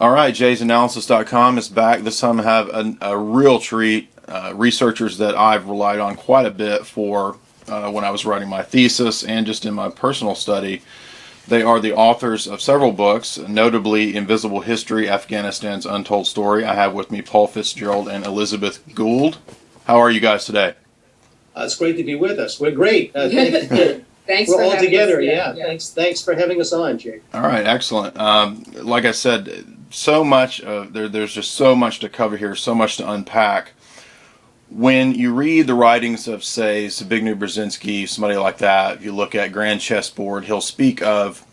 All right, jaysanalysis.com is back. This time I have a real treat. Researchers that I've relied on quite a bit for when I was writing my thesis and just in my personal study. They are the authors of several books, notably Invisible History, Afghanistan's Untold Story. I have with me Paul Fitzgerald and Elizabeth Gould. How are you guys today? It's great to be with us. We're great. Thanks We're for all having together. us. Yeah. Thanks for having us on, Jake. All right, excellent. Like I said, so much there's just so much to cover here, so much to unpack. When you read the writings of, say, Zbigniew Brzezinski, somebody like that, if you look at Grand Chessboard, he'll speak of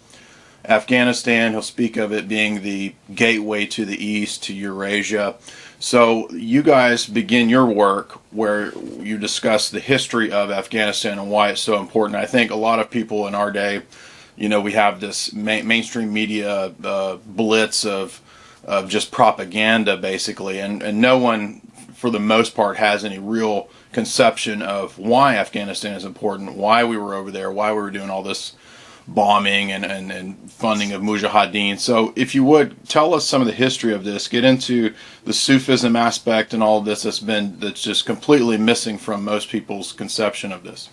Afghanistan, he'll speak of it being the gateway to the east, to Eurasia. So you guys begin your work where you discuss the history of Afghanistan and why it's so important. I think a lot of people in our day, we have this mainstream media blitz of just propaganda, basically, and no one, for the most part, has any real conception of why Afghanistan is important, why we were over there, why we were doing all this bombing and funding of mujahideen. So if you would, tell us some of the history of this, get into the Sufism aspect and all of this that's just completely missing from most people's conception of this.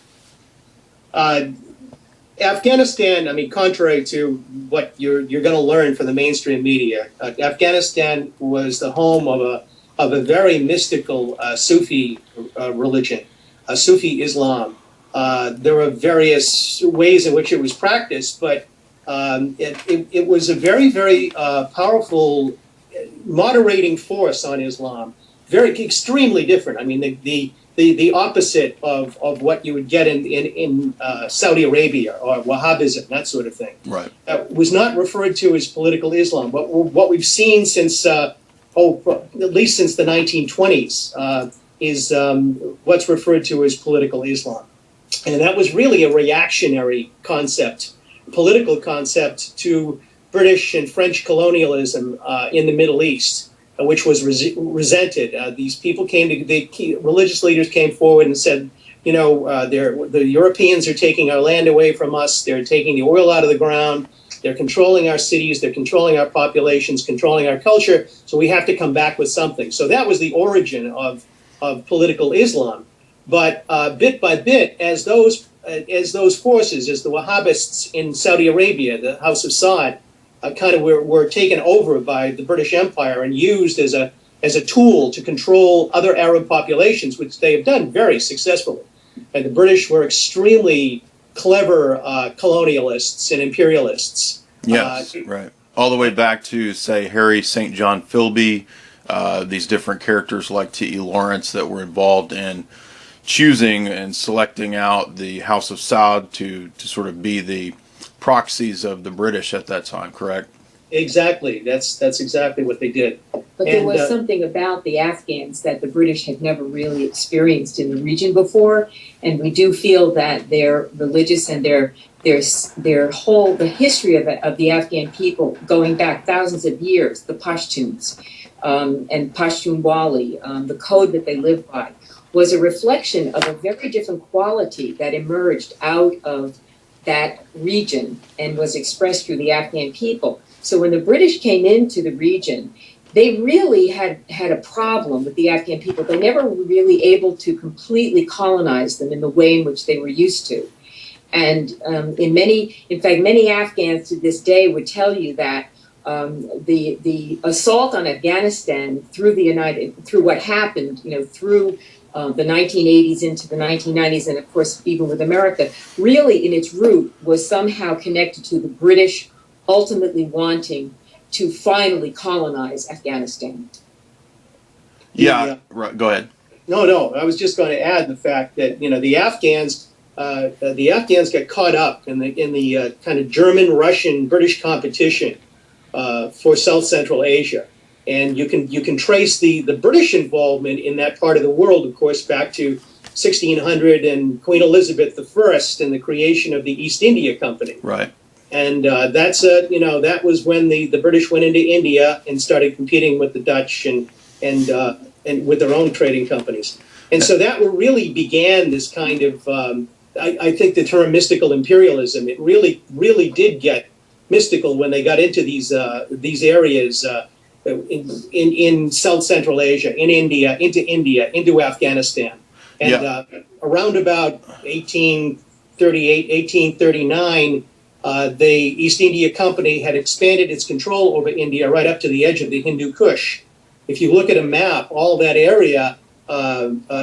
Afghanistan, contrary to what you're going to learn from the mainstream media, Afghanistan was the home of a very mystical Sufi religion, Sufi Islam. There were various ways in which it was practiced, but it was a very, very powerful moderating force on Islam. Extremely different. The opposite of what you would get in Saudi Arabia or Wahhabism, that sort of thing. Right. Was not referred to as political Islam. But what we've seen since, at least since the 1920s, is what's referred to as political Islam. And that was really a reactionary concept, political concept to British and French colonialism in the Middle East, which was resented. These people religious leaders came forward and said, the Europeans are taking our land away from us. They're taking the oil out of the ground. They're controlling our cities. They're controlling our populations, controlling our culture. So we have to come back with something. So that was the origin of political Islam. But bit by bit, as those forces, as the Wahhabists in Saudi Arabia, the House of Saud, were taken over by the British Empire and used as a tool to control other Arab populations, which they have done very successfully. And the British were extremely clever colonialists and imperialists. Yes, right. All the way back to, say, Harry St. John Philby, these different characters like T.E. Lawrence that were involved in choosing and selecting out the House of Saud to sort of be the proxies of the British at that time, correct? Exactly. That's exactly what they did. But there was something about the Afghans that the British had never really experienced in the region before, and we do feel that their religious and the history of the Afghan people going back thousands of years, the Pashtuns and Pashtunwali, the code that they lived by, was a reflection of a very different quality that emerged out of that region and was expressed through the Afghan people. So when the British came into the region, they really had a problem with the Afghan people. They never were really able to completely colonize them in the way in which they were used to. And in fact, many Afghans to this day would tell you that the assault on Afghanistan through what happened, through the 1980s into the 1990s, and of course even with America, really in its root was somehow connected to the British ultimately wanting to finally colonize Afghanistan. Yeah. Right. Go ahead. No, I was just going to add the fact that the Afghans got caught up in the kind of German, Russian, British competition for South Central Asia. And you can trace the British involvement in that part of the world, of course, back to 1600 and Queen Elizabeth I and the creation of the East India Company. Right. And that was when the British went into India and started competing with the Dutch and with their own trading companies. And so that really began this kind of I think the term mystical imperialism. It really did get mystical when they got into these areas. in South Central Asia, in India, into Afghanistan. And around about 1838, 1839, the East India Company had expanded its control over India right up to the edge of the Hindu Kush. If you look at a map, all that area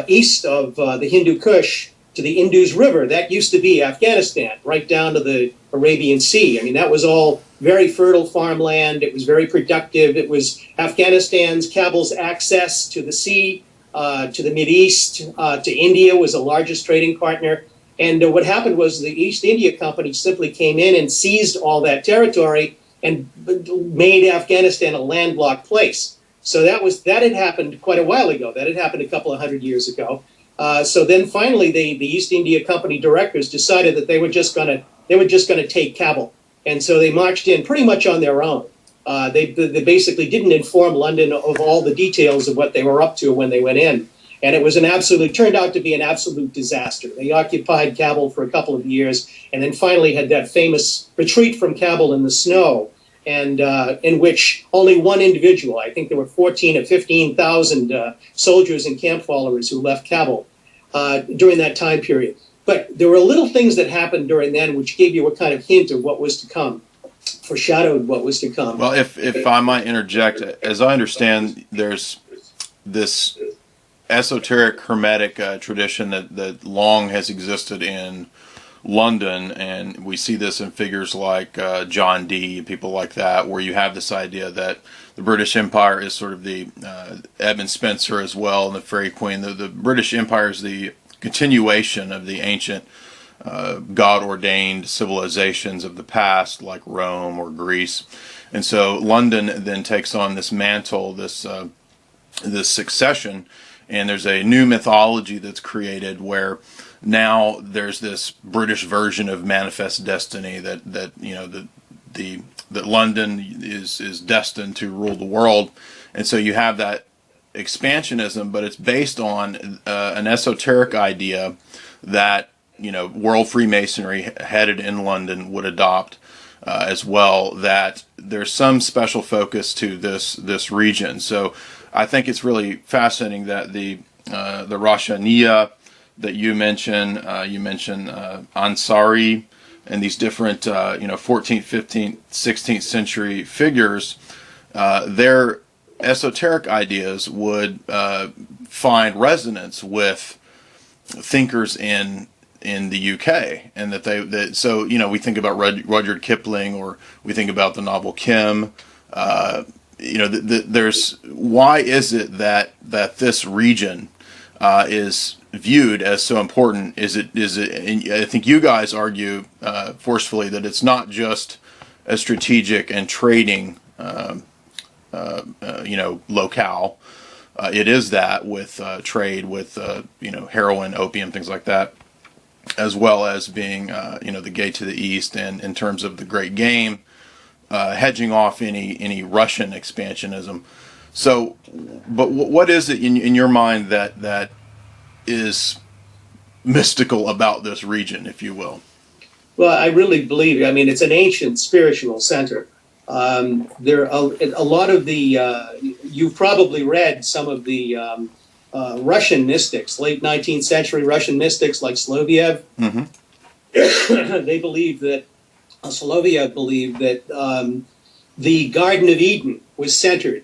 east of the Hindu Kush to the Indus River, that used to be Afghanistan, right down to the Arabian Sea. I mean, that was all very fertile farmland. It was very productive. It was Afghanistan's, Kabul's access to the sea, to the Mideast, to India was the largest trading partner. And what happened was the East India Company simply came in and seized all that territory and made Afghanistan a landlocked place. So that had happened quite a while ago. That had happened a couple of 100 years ago. So then finally, the East India Company directors decided that they were just going to take Kabul, and so they marched in pretty much on their own. They basically didn't inform London of all the details of what they were up to when they went in, and it was turned out to be an absolute disaster. They occupied Kabul for a couple of years, and then finally had that famous retreat from Kabul in the snow, and in which only one individual, I think there were 14 or 15,000 soldiers and camp followers who left Kabul during that time period. But there were little things that happened during then which gave you a kind of hint of what was to come, foreshadowed what was to come. Well, if I might interject, as I understand, there's this esoteric hermetic tradition that long has existed in London, and we see this in figures like John Dee, people like that, where you have this idea that the British Empire is sort of the Edmund Spencer as well, and the Fairy Queen. The British Empire is the continuation of the ancient God-ordained civilizations of the past, like Rome or Greece. And so London then takes on this mantle, this succession, and there's a new mythology that's created where now there's this British version of manifest destiny that London is destined to rule the world. And so you have that expansionism, but it's based on an esoteric idea that world Freemasonry headed in London would adopt as well, that there's some special focus to this region. So I think it's really fascinating that the Roshaniya that you mentioned Ansari and these different 14th, 15th, 16th century figures, their esoteric ideas would find resonance with thinkers in the UK, and so we think about Rudyard Kipling, or we think about the novel Kim. There's why is it that this region is viewed as so important? Is it? And I think you guys argue forcefully that it's not just a strategic and trading locale. It is that with trade, with heroin, opium, things like that, as well as being the gate to the east, and in terms of the great game, hedging off any Russian expansionism. So, but what is it in your mind that is mystical about this region, if you will? Well, I really believe, it's an ancient spiritual center. There are a lot of the, you've probably read some of the Russian mystics, late 19th century Russian mystics like Soloviev. Mm-hmm. They believe that, Soloviev believed that the Garden of Eden was centered,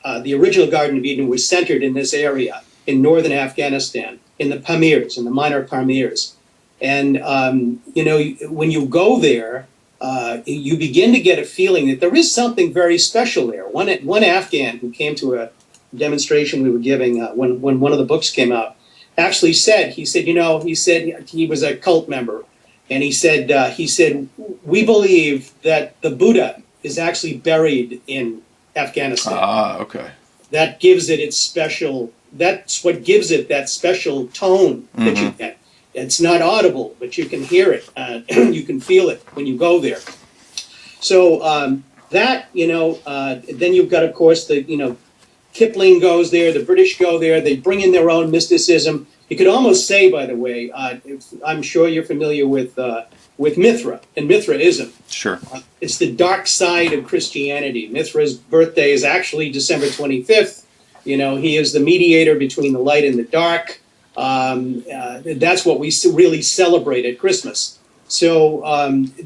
the original Garden of Eden was centered in this area, in northern Afghanistan, in the Pamirs, in the minor Pamirs. And, when you go there, you begin to get a feeling that there is something very special there. One Afghan who came to a demonstration we were giving when one of the books came out actually said, he said he was a cult member, and he said we believe that the Buddha is actually buried in Afghanistan. Ah, okay. That gives it its special. That's what gives it that special tone that you get. It's not audible, but you can hear it. You can feel it when you go there. So then you've got, of course, Kipling goes there, the British go there, they bring in their own mysticism. You could almost say, by the way, I'm sure you're familiar with with Mithra and Mithraism. Sure. It's the dark side of Christianity. Mithra's birthday is actually December 25th. You know, he is the mediator between the light and the dark. That's what we really celebrate at Christmas. So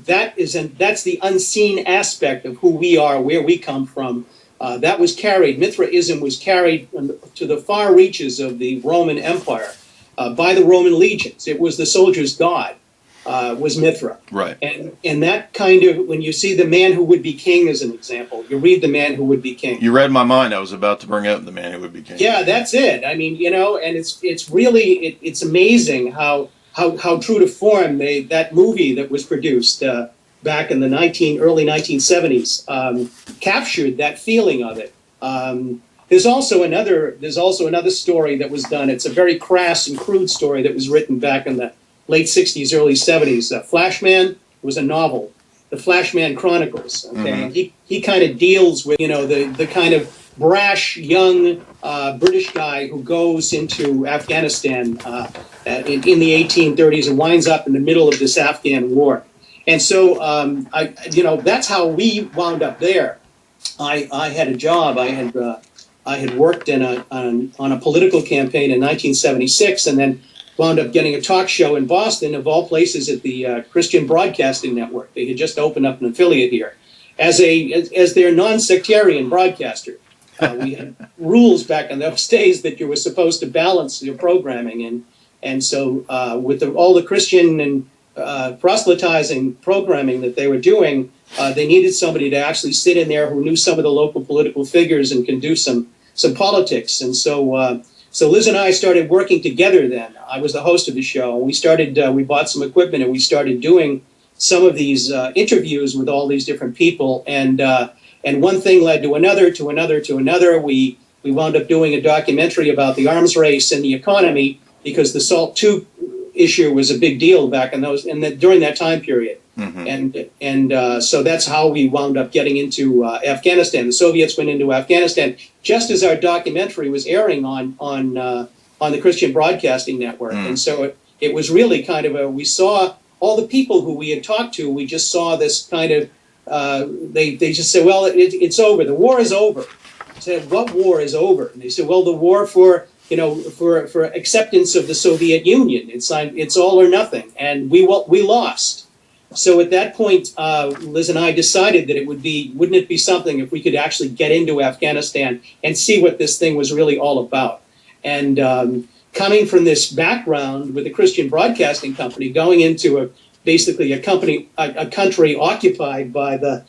that's the unseen aspect of who we are, where we come from. That was carried, Mithraism was carried to the far reaches of the Roman Empire by the Roman legions. It was the soldier's god, was Mithra. Right. And that kind of, when you see the man who would be king as an example, you read the man who would be king. You read my mind. I was about to bring up the man who would be king. Yeah, that's it. I mean, you know, and it's really, it's amazing how true to form that movie that was produced back in the early 1970s captured that feeling of it. There's also another story that was done. It's a very crass and crude story that was written back in the late 60s, early 70s. Flashman was a novel, the Flashman Chronicles. Okay, Mm-hmm. and he kind of deals with, you know, the kind of brash young British guy who goes into Afghanistan in the 1830s and winds up in the middle of this Afghan war. And so, that's how we wound up there. I had a job. I had worked on a political campaign in 1976, and then wound up getting a talk show in Boston, of all places, at the Christian Broadcasting Network. They had just opened up an affiliate here as their non-sectarian broadcaster. We had rules back in those days that you were supposed to balance your programming, and so with all the Christian and proselytizing programming that they were doing, they needed somebody to actually sit in there who knew some of the local political figures and can do some politics. And so Liz and I started working together then. I was the host of the show. We bought some equipment and we started doing some of these interviews with all these different people. And one thing led to another, to another, to another. We wound up doing a documentary about the arms race and the economy, because the SALT II issue was a big deal back during that time period. Mm-hmm. And so that's how we wound up getting into Afghanistan. The Soviets went into Afghanistan just as our documentary was airing on the Christian Broadcasting Network. Mm. And so it was really kind of we saw all the people who we had talked to. We just saw this kind of they just said, well, it's over. The war is over. I said, what war is over? And they said, well, the war for acceptance of the Soviet Union. It's all or nothing, and we lost. So at that point, Liz and I decided that wouldn't it be something if we could actually get into Afghanistan and see what this thing was really all about? And coming from this background with the Christian Broadcasting Company, going into basically a country occupied by the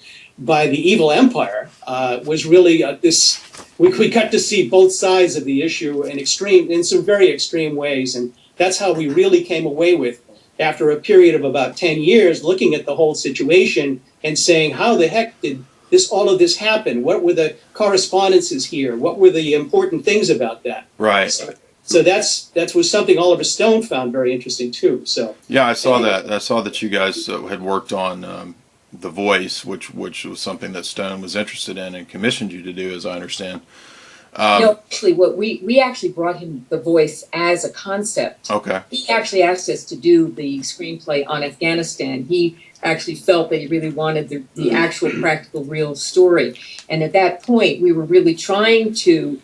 evil empire, was really this. We got to see both sides of the issue in some very extreme ways, and that's how we really came away with, after a period of about 10 years, looking at the whole situation and saying, how the heck did all of this happen? What were the correspondences here? What were the important things about that? Right. So that was something Oliver Stone found very interesting too. So yeah, I saw that. I saw that you guys had worked on The Voice, which was something that Stone was interested in and commissioned you to do, as I understand. No, actually, we actually brought him The Voice as a concept. Okay. He actually asked us to do the screenplay on Afghanistan. He actually felt that he really wanted the actual practical real story. And at that point, we were really trying to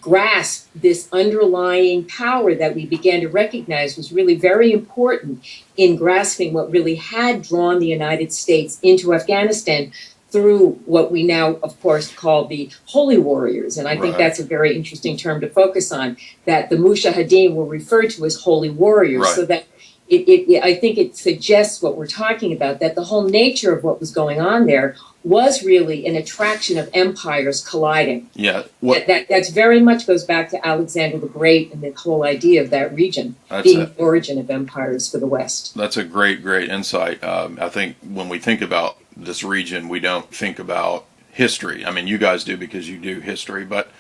grasp this underlying power that we began to recognize was really very important in grasping what really had drawn the United States into Afghanistan through what we now, of course, call the holy warriors. And I think that's a very interesting term to focus on, that the Mujahideen were referred to as holy warriors, so that I think it suggests what we're talking about, that the whole nature of what was going on there was really an attraction of empires colliding. Yeah. That's very much goes back to Alexander the Great and the whole idea of that region being the origin of empires for the West. That's a great insight. I think when we think about this region, we don't think about history. I mean, you guys do because you do history, but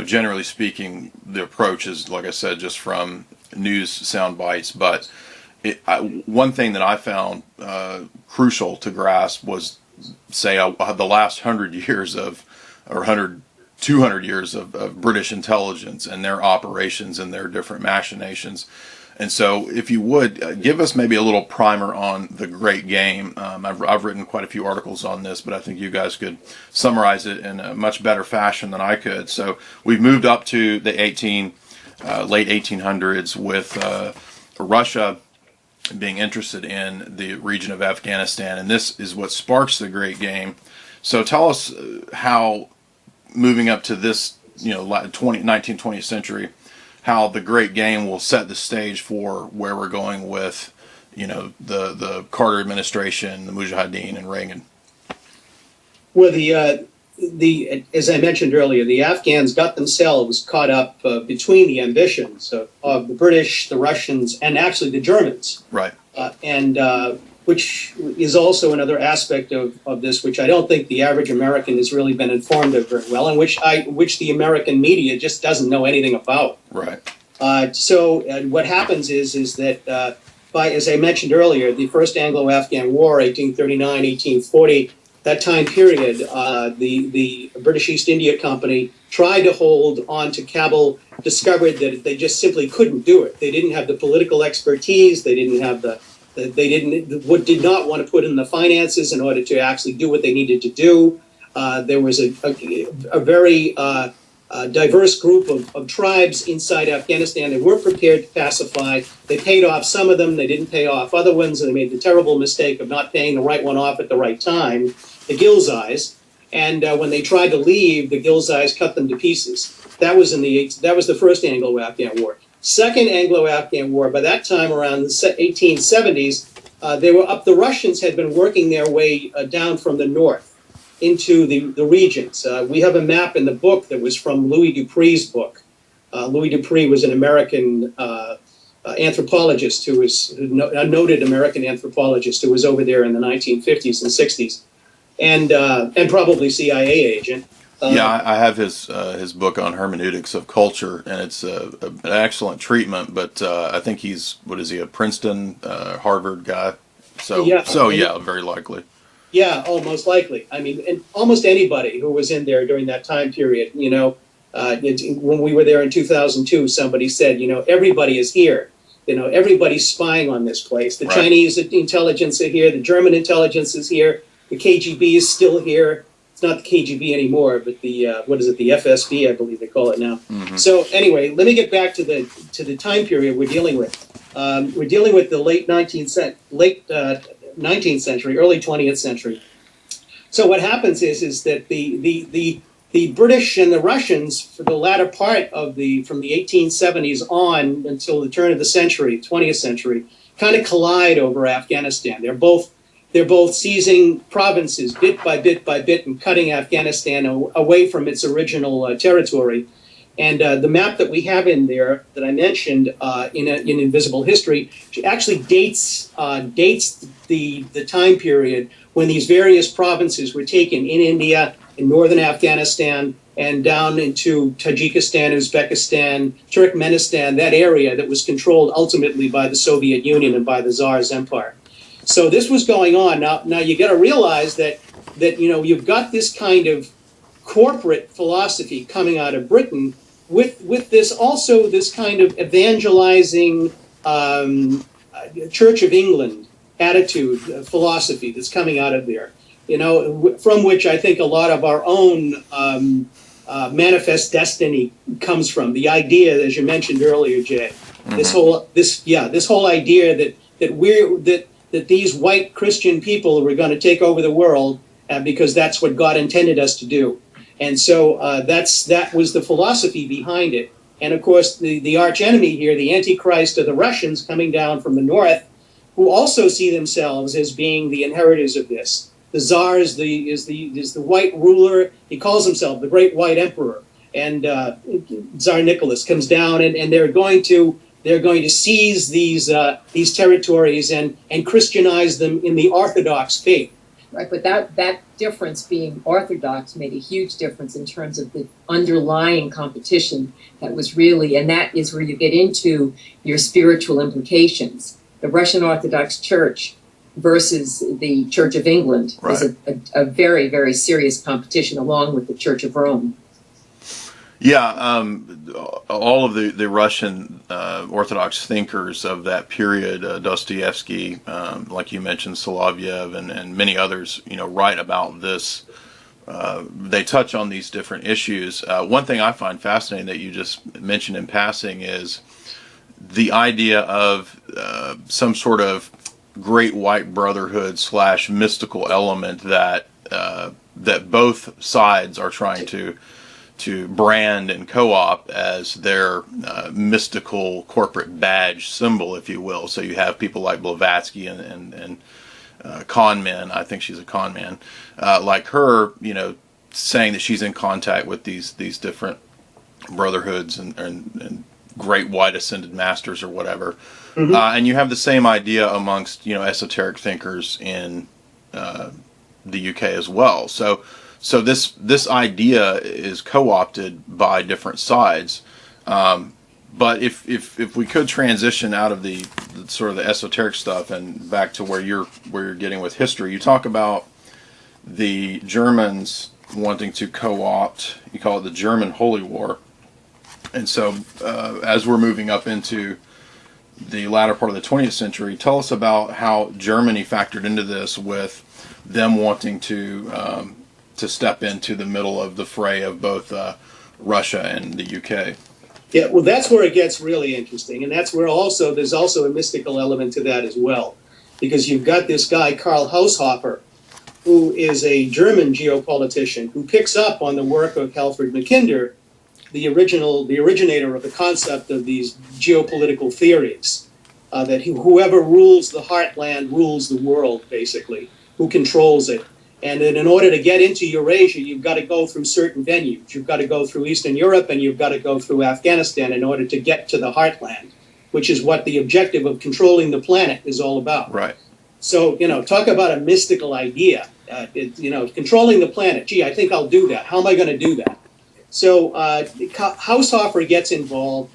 generally speaking, the approach is, like I said, just from news sound bites. But one thing that I found crucial to grasp was, say, the last 100 years of, or 200 years of British intelligence and their operations and their different machinations. And so, if you would, give us maybe a little primer on the Great Game. I've written quite a few articles on this, but I think you guys could summarize it in a much better fashion than I could. So, we've moved up to the late 1800s with Russia being interested in the region of Afghanistan, and this is what sparks the Great Game. So, tell us how, moving up to this, 19th, 20th century, how the Great Game will set the stage for where we're going with, the Carter administration, the Mujahideen, and Reagan. Well, as I mentioned earlier, the Afghans got themselves caught up between the ambitions of the British, the Russians, and actually the Germans. Right. And which is also another aspect of this, which I don't think the average American has really been informed of very well, and which the American media just doesn't know anything about. Right. So what happens is that, as I mentioned earlier, the First Anglo-Afghan War, 1839, 1840, that time period, the British East India Company tried to hold on to Kabul, discovered that they just simply couldn't do it. They didn't have the political expertise. They didn't have did not want to put in the finances in order to actually do what they needed to do. There was a very diverse group of tribes inside Afghanistan that weren't prepared to pacify. They paid off some of them. They didn't pay off other ones, and they made the terrible mistake of not paying the right one off at the right time, the Ghilzais. And when they tried to leave, the Ghilzais cut them to pieces. That was the First Anglo-Afghan War. Second Anglo-Afghan War, by that time around the 1870s, the Russians had been working their way down from the north into the regions. We have a map in the book that was from Louis Dupree's book. Louis Dupree was an American anthropologist a noted American anthropologist who was over there in the 1950s and 60s, and probably CIA agent. I have his book on hermeneutics of culture, and it's an excellent treatment. But I think he's a Princeton, Harvard guy. So very likely. Yeah, most likely. I mean, and almost anybody who was in there during that time period. When we were there in 2002, somebody said, everybody is here. Everybody's spying on this place. The Chinese intelligence are here. The German intelligence is here. The KGB is still here. It's not the KGB anymore, but the the FSB, I believe they call it now. Mm-hmm. So anyway, let me get back to the time period we're dealing with. We're dealing with the late 19th century, early 20th century. So what happens is that the British and the Russians, for the latter part from the 1870s on until the turn of the century, 20th century, kind of collide over Afghanistan. They're both seizing provinces bit by bit by bit and cutting Afghanistan away from its original territory. And the map that we have in there that I mentioned in Invisible History actually dates the time period when these various provinces were taken in India, in northern Afghanistan, and down into Tajikistan, Uzbekistan, Turkmenistan, that area that was controlled ultimately by the Soviet Union and by the Tsar's empire. So this was going on. Now you got to realize that you've got this kind of corporate philosophy coming out of Britain with this kind of evangelizing Church of England attitude, philosophy that's coming out of there. From which I think a lot of our own manifest destiny comes from. The idea, as you mentioned earlier, Jay, mm-hmm. this whole idea that these white Christian people were going to take over the world because that's what God intended us to do. And so that was the philosophy behind it. And of course, the arch enemy here, the Antichrist of the Russians coming down from the north, who also see themselves as being the inheritors of this. The Tsar is the white ruler. He calls himself the Great White Emperor. And Tsar Nicholas comes down, and they're going to seize these territories and Christianize them in the Orthodox faith. Right, but that difference being Orthodox made a huge difference in terms of the underlying competition that was really, and that is where you get into your spiritual implications. The Russian Orthodox Church versus the Church of England is a very, very serious competition along with the Church of Rome. Yeah, all of the Russian Orthodox thinkers of that period, Dostoevsky, like you mentioned, Solovyev, and many others, write about this. They touch on these different issues. One thing I find fascinating that you just mentioned in passing is the idea of some sort of great white brotherhood / mystical element that that both sides are trying to brand and co-opt as their mystical corporate badge symbol, if you will. So you have people like Blavatsky and con men. I think she's a con man, like her, saying that she's in contact with these different brotherhoods and great white ascended masters or whatever. Mm-hmm. And you have the same idea amongst esoteric thinkers in the UK as well. So this idea is co-opted by different sides. But if we could transition out of the sort of the esoteric stuff and back to where you're getting with history, you talk about the Germans wanting to co-opt, you call it the German Holy War. And so as we're moving up into the latter part of the 20th century, tell us about how Germany factored into this with them wanting to step into the middle of the fray of both Russia and the UK. Yeah, well, that's where it gets really interesting, and that's where there's also a mystical element to that as well, because you've got this guy Karl Haushofer, who is a German geopolitician who picks up on the work of Alfred Mackinder, the originator of the concept of these geopolitical theories, that whoever rules the heartland rules the world, basically, who controls it. And then in order to get into Eurasia, you've got to go through certain venues. You've got to go through Eastern Europe, and you've got to go through Afghanistan in order to get to the heartland, which is what the objective of controlling the planet is all about. Right. So, talk about a mystical idea. Controlling the planet. Gee, I think I'll do that. How am I going to do that? So Haushofer gets involved.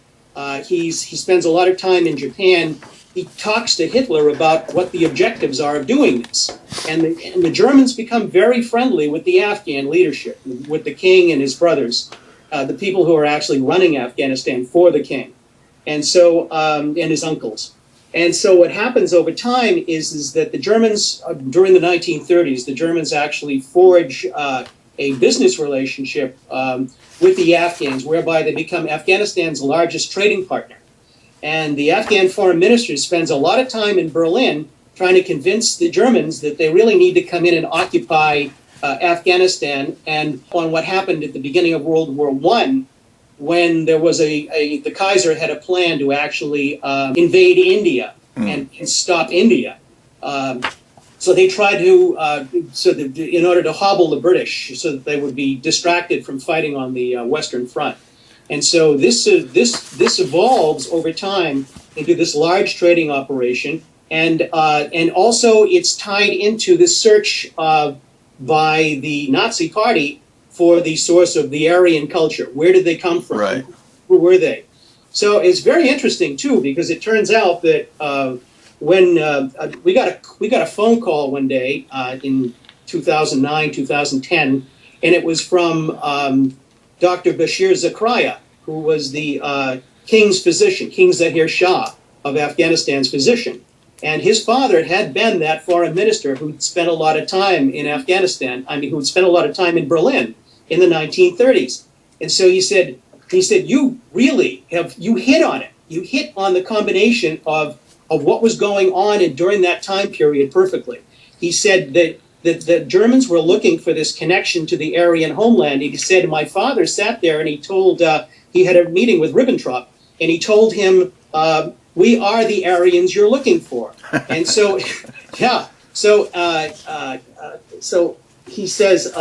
He spends a lot of time in Japan. He talks to Hitler about what the objectives are of doing this. And the Germans become very friendly with the Afghan leadership, with the king and his brothers, the people who are actually running Afghanistan for the king, and so and his uncles. And so what happens over time is that the Germans, during the 1930s, the Germans actually forge a business relationship with the Afghans, whereby they become Afghanistan's largest trading partner. And the Afghan foreign minister spends a lot of time in Berlin trying to convince the Germans that they really need to come in and occupy Afghanistan. And on what happened at the beginning of World War I, when there was the Kaiser had a plan to actually invade India and stop India. So they tried to, in order to hobble the British, so that they would be distracted from fighting on the Western Front. And so this evolves over time into this large trading operation, and also it's tied into the search by the Nazi Party for the source of the Aryan culture. Where did they come from? Right. Who were they? So it's very interesting too, because it turns out that when we got a phone call one day in 2009, 2010, and it was from Dr. Bashir Zakaria, who was the king's physician, King Zahir Shah of Afghanistan's physician. And his father had been that foreign minister who'd spent a lot of time in Afghanistan, who'd spent a lot of time in Berlin in the 1930s. And so he said, you really you hit on it. You hit on the combination of what was going on during that time period perfectly. He said that the Germans were looking for this connection to the Aryan homeland. He said, my father sat there and he told, he had a meeting with Ribbentrop, and he told him, we are the Aryans you're looking for. And so, yeah, so he says,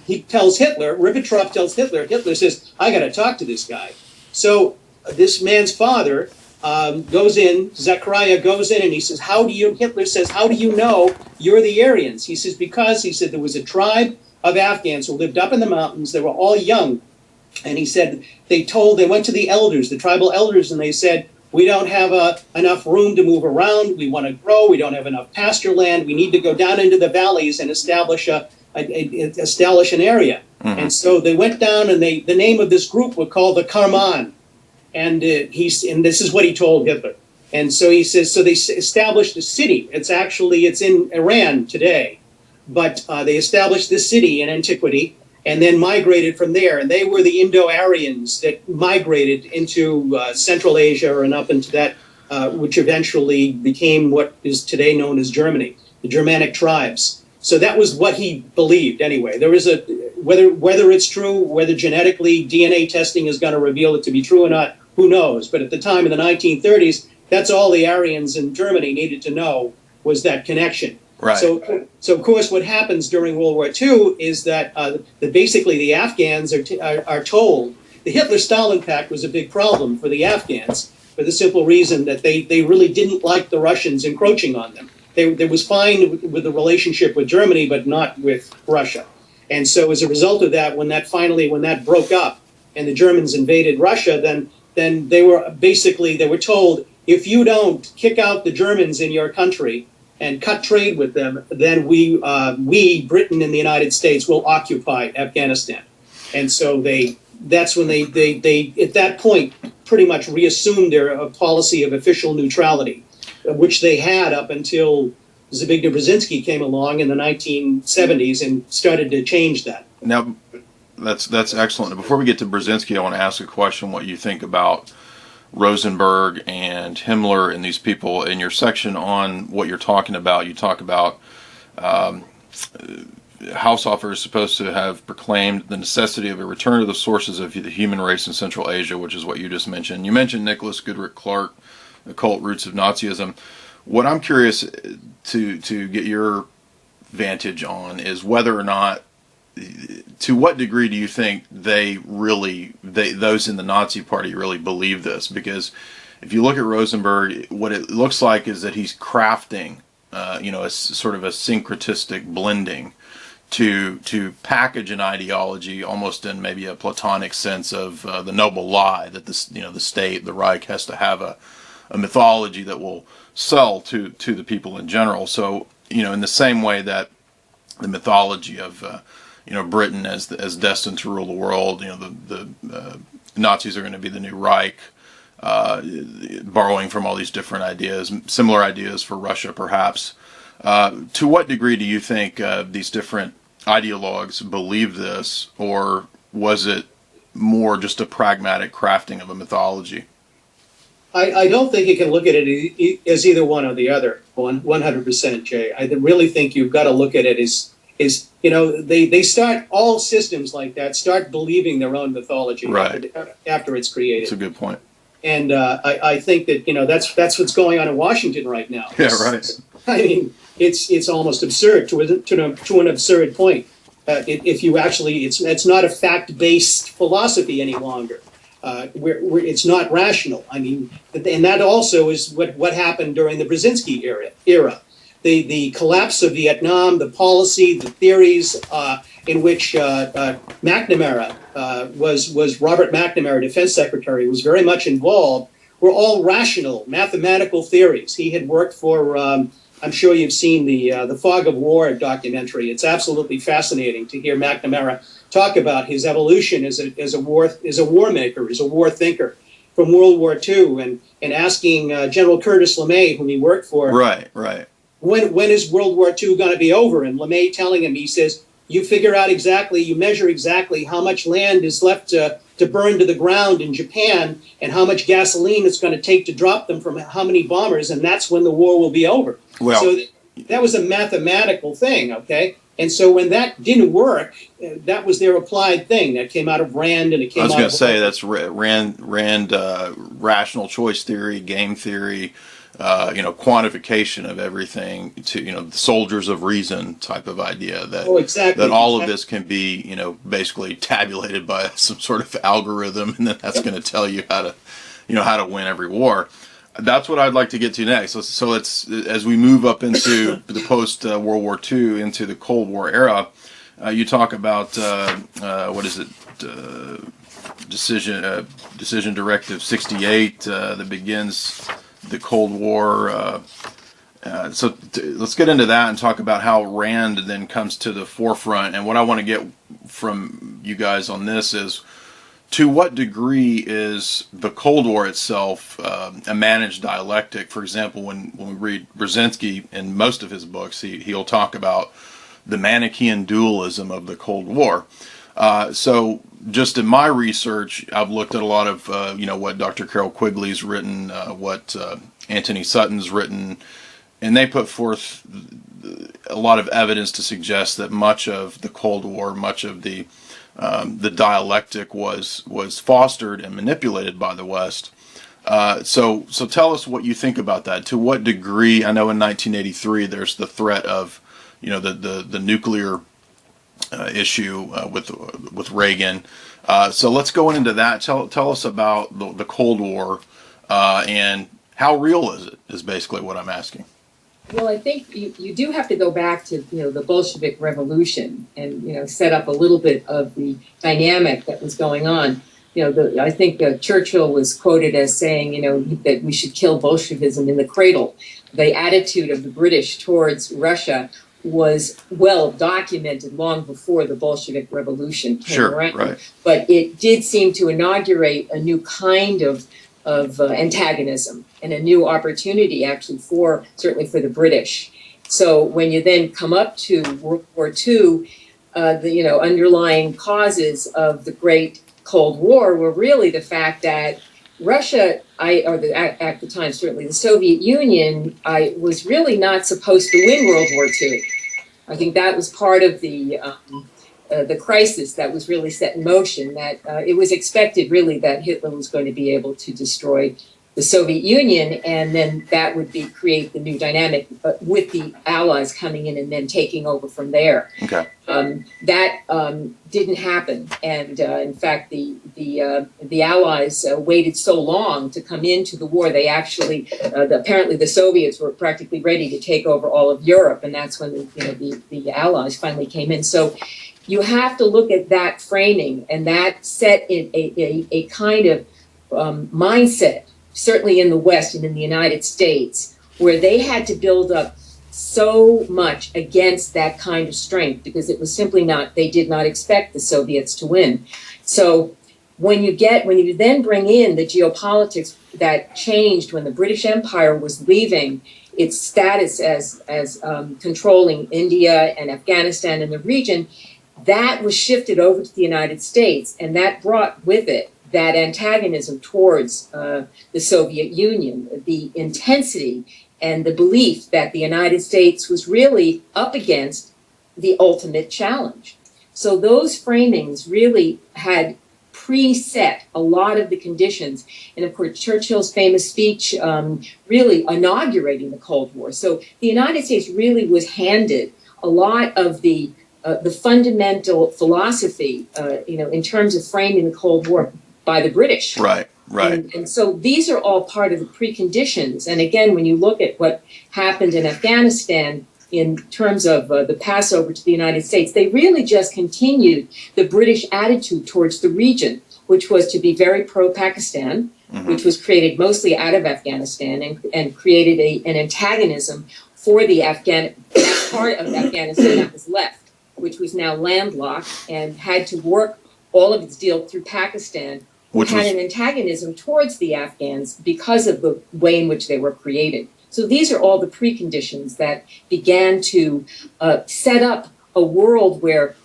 he tells Hitler, Ribbentrop tells Hitler says, I got to talk to this guy. So this man's father goes in, Zakaria goes in, and he says, Hitler says, how do you know you're the Aryans? He says, because, he said, there was a tribe of Afghans who lived up in the mountains. They were all young. And he said, they went to the elders, the tribal elders, and they said, we don't have enough room to move around. We want to grow. We don't have enough pasture land. We need to go down into the valleys and establish an area. And so they went down, and the name of this group were called the Karman. And this is what he told Hitler. And so he says, so they established a city. It's in Iran today. But they established this city in antiquity and then migrated from there. And they were the Indo-Aryans that migrated into Central Asia and up into that, which eventually became what is today known as Germany, the Germanic tribes. So that was what he believed anyway. There is whether it's true, whether genetically DNA testing is going to reveal it to be true or not, who knows? But at the time in the 1930s, that's all the Aryans in Germany needed to know was that connection. Right. So of course, what happens during World War II is that basically the Afghans are told the Hitler-Stalin Pact was a big problem for the Afghans for the simple reason that they really didn't like the Russians encroaching on them. They was fine with the relationship with Germany, but not with Russia. And so as a result of that, when that broke up and the Germans invaded Russia, then they were told, if you don't kick out the Germans in your country and cut trade with them, then we, Britain and the United States, will occupy Afghanistan. And so that's when they at that point pretty much reassumed their policy of official neutrality, which they had up until Zbigniew Brzezinski came along in the 1970s and started to change that. Now, that's excellent. Before we get to Brzezinski, I want to ask a question: what you think about Rosenberg and Himmler and these people? In your section on what you're talking about, you talk about Haushofer is supposed to have proclaimed the necessity of a return to the sources of the human race in Central Asia, which is what you just mentioned. You mentioned Nicholas Goodrick Clark, The Cult Roots of Nazism. What I'm curious to get your vantage on is whether or not, to what degree do you think those in the Nazi Party really believe this? Because if you look at Rosenberg, what it looks like is that he's crafting, a sort of a syncretistic blending to package an ideology almost in maybe a Platonic sense of the noble lie that the state, the Reich, has to have a mythology that will sell to the people in general. So, in the same way that the mythology of Britain as destined to rule the world, the Nazis are going to be the new Reich, borrowing from all these different ideas, similar ideas for Russia perhaps. To what degree do you think these different ideologues believe this, or was it more just a pragmatic crafting of a mythology? I don't think you can look at it as either one or the other, 100%, Jay. I really think you've got to look at it as they start, all systems like that start believing their own mythology after it's created. That's a good point. And I think that that's what's going on in Washington right now. Yeah, right. I mean, it's almost absurd to an absurd point. If you actually, it's not a fact-based philosophy any longer. It's not rational. I mean, and that also is what happened during the Brzezinski era. The collapse of Vietnam, the policy, the theories in which McNamara was Robert McNamara, Defense Secretary, was very much involved, were all rational mathematical theories. He had worked for, I'm sure you've seen the Fog of War documentary. It's absolutely fascinating to hear McNamara talk about his evolution as a war maker, as a war thinker from World War II, and asking General Curtis LeMay, whom he worked for, right. When is World War II going to be over? And LeMay telling him, he says, you measure exactly how much land is left to burn to the ground in Japan and how much gasoline it's going to take to drop them from how many bombers, and that's when the war will be over. Well, so that was a mathematical thing, okay? And so when that didn't work, that was their applied thing. That came out of Rand, and it came out of... I was going to say, that's Rand rational choice theory, game theory, quantification of everything to, the soldiers of reason type of idea that, exactly. that all of this can be, basically tabulated by some sort of algorithm, and then that's going to tell you how to win every war. That's what I'd like to get to next. So let's, as we move up into the post World War II, into the Cold War era, you talk about Decision Directive 68 that begins the Cold War Let's get into that and talk about how Rand then comes to the forefront. And what I want to get from you guys on this is, to what degree is the Cold War itself a managed dialectic? For example, when we read Brzezinski in most of his books, he'll talk about the Manichaean dualism of the Cold War. So just in my research, I've looked at a lot of what Dr. Carol Quigley's written, what Anthony Sutton's written, and they put forth a lot of evidence to suggest that much of the Cold War, much of the dialectic was fostered and manipulated by the West. So tell us what you think about that. To what degree? I know in 1983 there's the threat of the nuclear issue with Reagan. So let's go into that. Tell us about the Cold War and how real is it? Is basically what I'm asking. Well, I think you do have to go back to the Bolshevik Revolution and set up a little bit of the dynamic that was going on. I think Churchill was quoted as saying that we should kill Bolshevism in the cradle. The attitude of the British towards Russia was well documented long before the Bolshevik Revolution came around. Right. But it did seem to inaugurate a new kind of antagonism and a new opportunity, actually, certainly for the British. So when you then come up to World War II, the underlying causes of the Great Cold War were really the fact that Russia, at the time certainly the Soviet Union, was really not supposed to win World War II. I think that was part of the crisis that was really set in motion, that it was expected really that Hitler was going to be able to destroy the Soviet Union, and then that would create the new dynamic with the Allies coming in and then taking over from there. Okay. That didn't happen, and in fact, the Allies waited so long to come into the war. They actually, apparently, the Soviets were practically ready to take over all of Europe, and that's when the Allies finally came in. So you have to look at that framing, and that set in a kind of mindset, certainly in the West and in the United States, where they had to build up so much against that kind of strength, because it was simply they did not expect the Soviets to win. So when you then bring in the geopolitics that changed when the British Empire was leaving its status as controlling India and Afghanistan and the region, that was shifted over to the United States, and that brought with it that antagonism towards the Soviet Union, the intensity and the belief that the United States was really up against the ultimate challenge. So those framings really had preset a lot of the conditions. And of course, Churchill's famous speech really inaugurating the Cold War. So the United States really was handed a lot of the fundamental philosophy, in terms of framing the Cold War by the British. Right. And so these are all part of the preconditions. And again, when you look at what happened in Afghanistan in terms of the passover to the United States, they really just continued the British attitude towards the region, which was to be very pro-Pakistan, which was created mostly out of Afghanistan and created an antagonism for that part of Afghanistan that was left, which was now landlocked and had to work all of its deal through Pakistan, which had an antagonism towards the Afghans because of the way in which they were created. So these are all the preconditions that began to set up a world where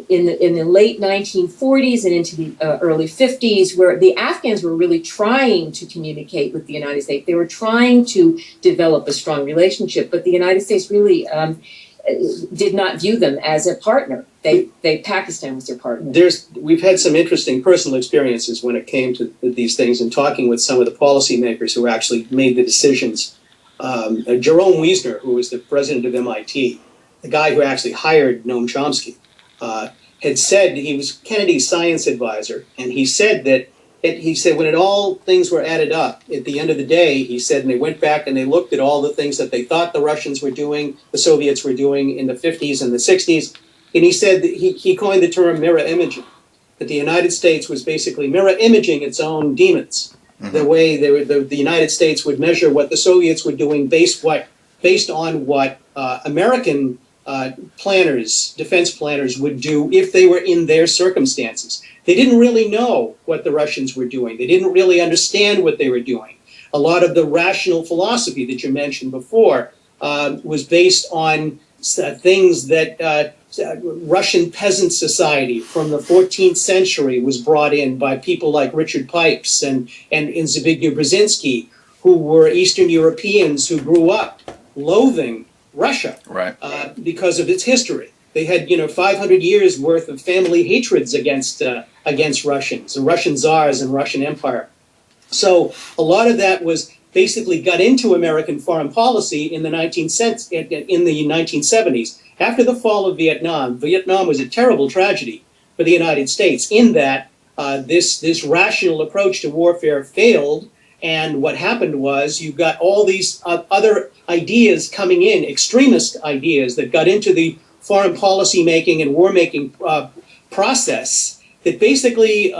in the late 1940s and into the early 50s, where the Afghans were really trying to communicate with the United States. They were trying to develop a strong relationship, but the United States really did not view them as a partner. Pakistan was their partner. We've had some interesting personal experiences when it came to these things, and talking with some of the policymakers who actually made the decisions. Jerome Wiesner, who was the president of MIT, the guy who actually hired Noam Chomsky, had said, he was Kennedy's science advisor, and he said that when all things were added up, at the end of the day, he said, and they went back and they looked at all the things that they thought the Russians were doing, the Soviets were doing in the 50s and the 60s, and he said that he coined the term mirror imaging, that the United States was basically mirror imaging its own demons. The way the United States would measure what the Soviets were doing based based on what American planners, defense planners would do if they were in their circumstances. They didn't really know what the Russians were doing. They didn't really understand what they were doing. A lot of the rational philosophy that you mentioned before was based on things that Russian peasant society from the 14th century was brought in by people like Richard Pipes and Zbigniew Brzezinski, who were Eastern Europeans who grew up loathing Russia, right, because of its history. They had, 500 years worth of family hatreds against Russians, the Russian czars and Russian Empire. So a lot of that was basically got into American foreign policy in the 1970s. After the fall of Vietnam, Vietnam was a terrible tragedy for the United States in that this rational approach to warfare failed. And what happened was you got all these other ideas coming in, extremist ideas that got into the foreign policy making and war making process that basically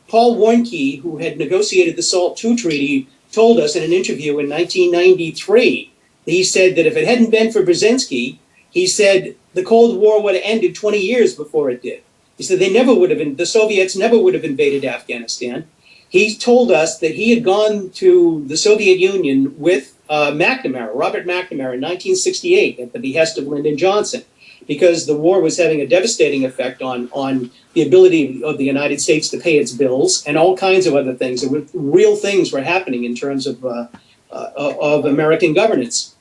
Paul Warnke, who had negotiated the SALT II Treaty, told us in an interview in 1993. He said that if it hadn't been for Brzezinski, he said the Cold War would have ended 20 years before it did. He said the Soviets never would have invaded Afghanistan. He told us that he had gone to the Soviet Union with Robert McNamara, in 1968 at the behest of Lyndon Johnson, because the war was having a devastating effect on the ability of the United States to pay its bills and all kinds of other things. Real things were happening in terms of American governance.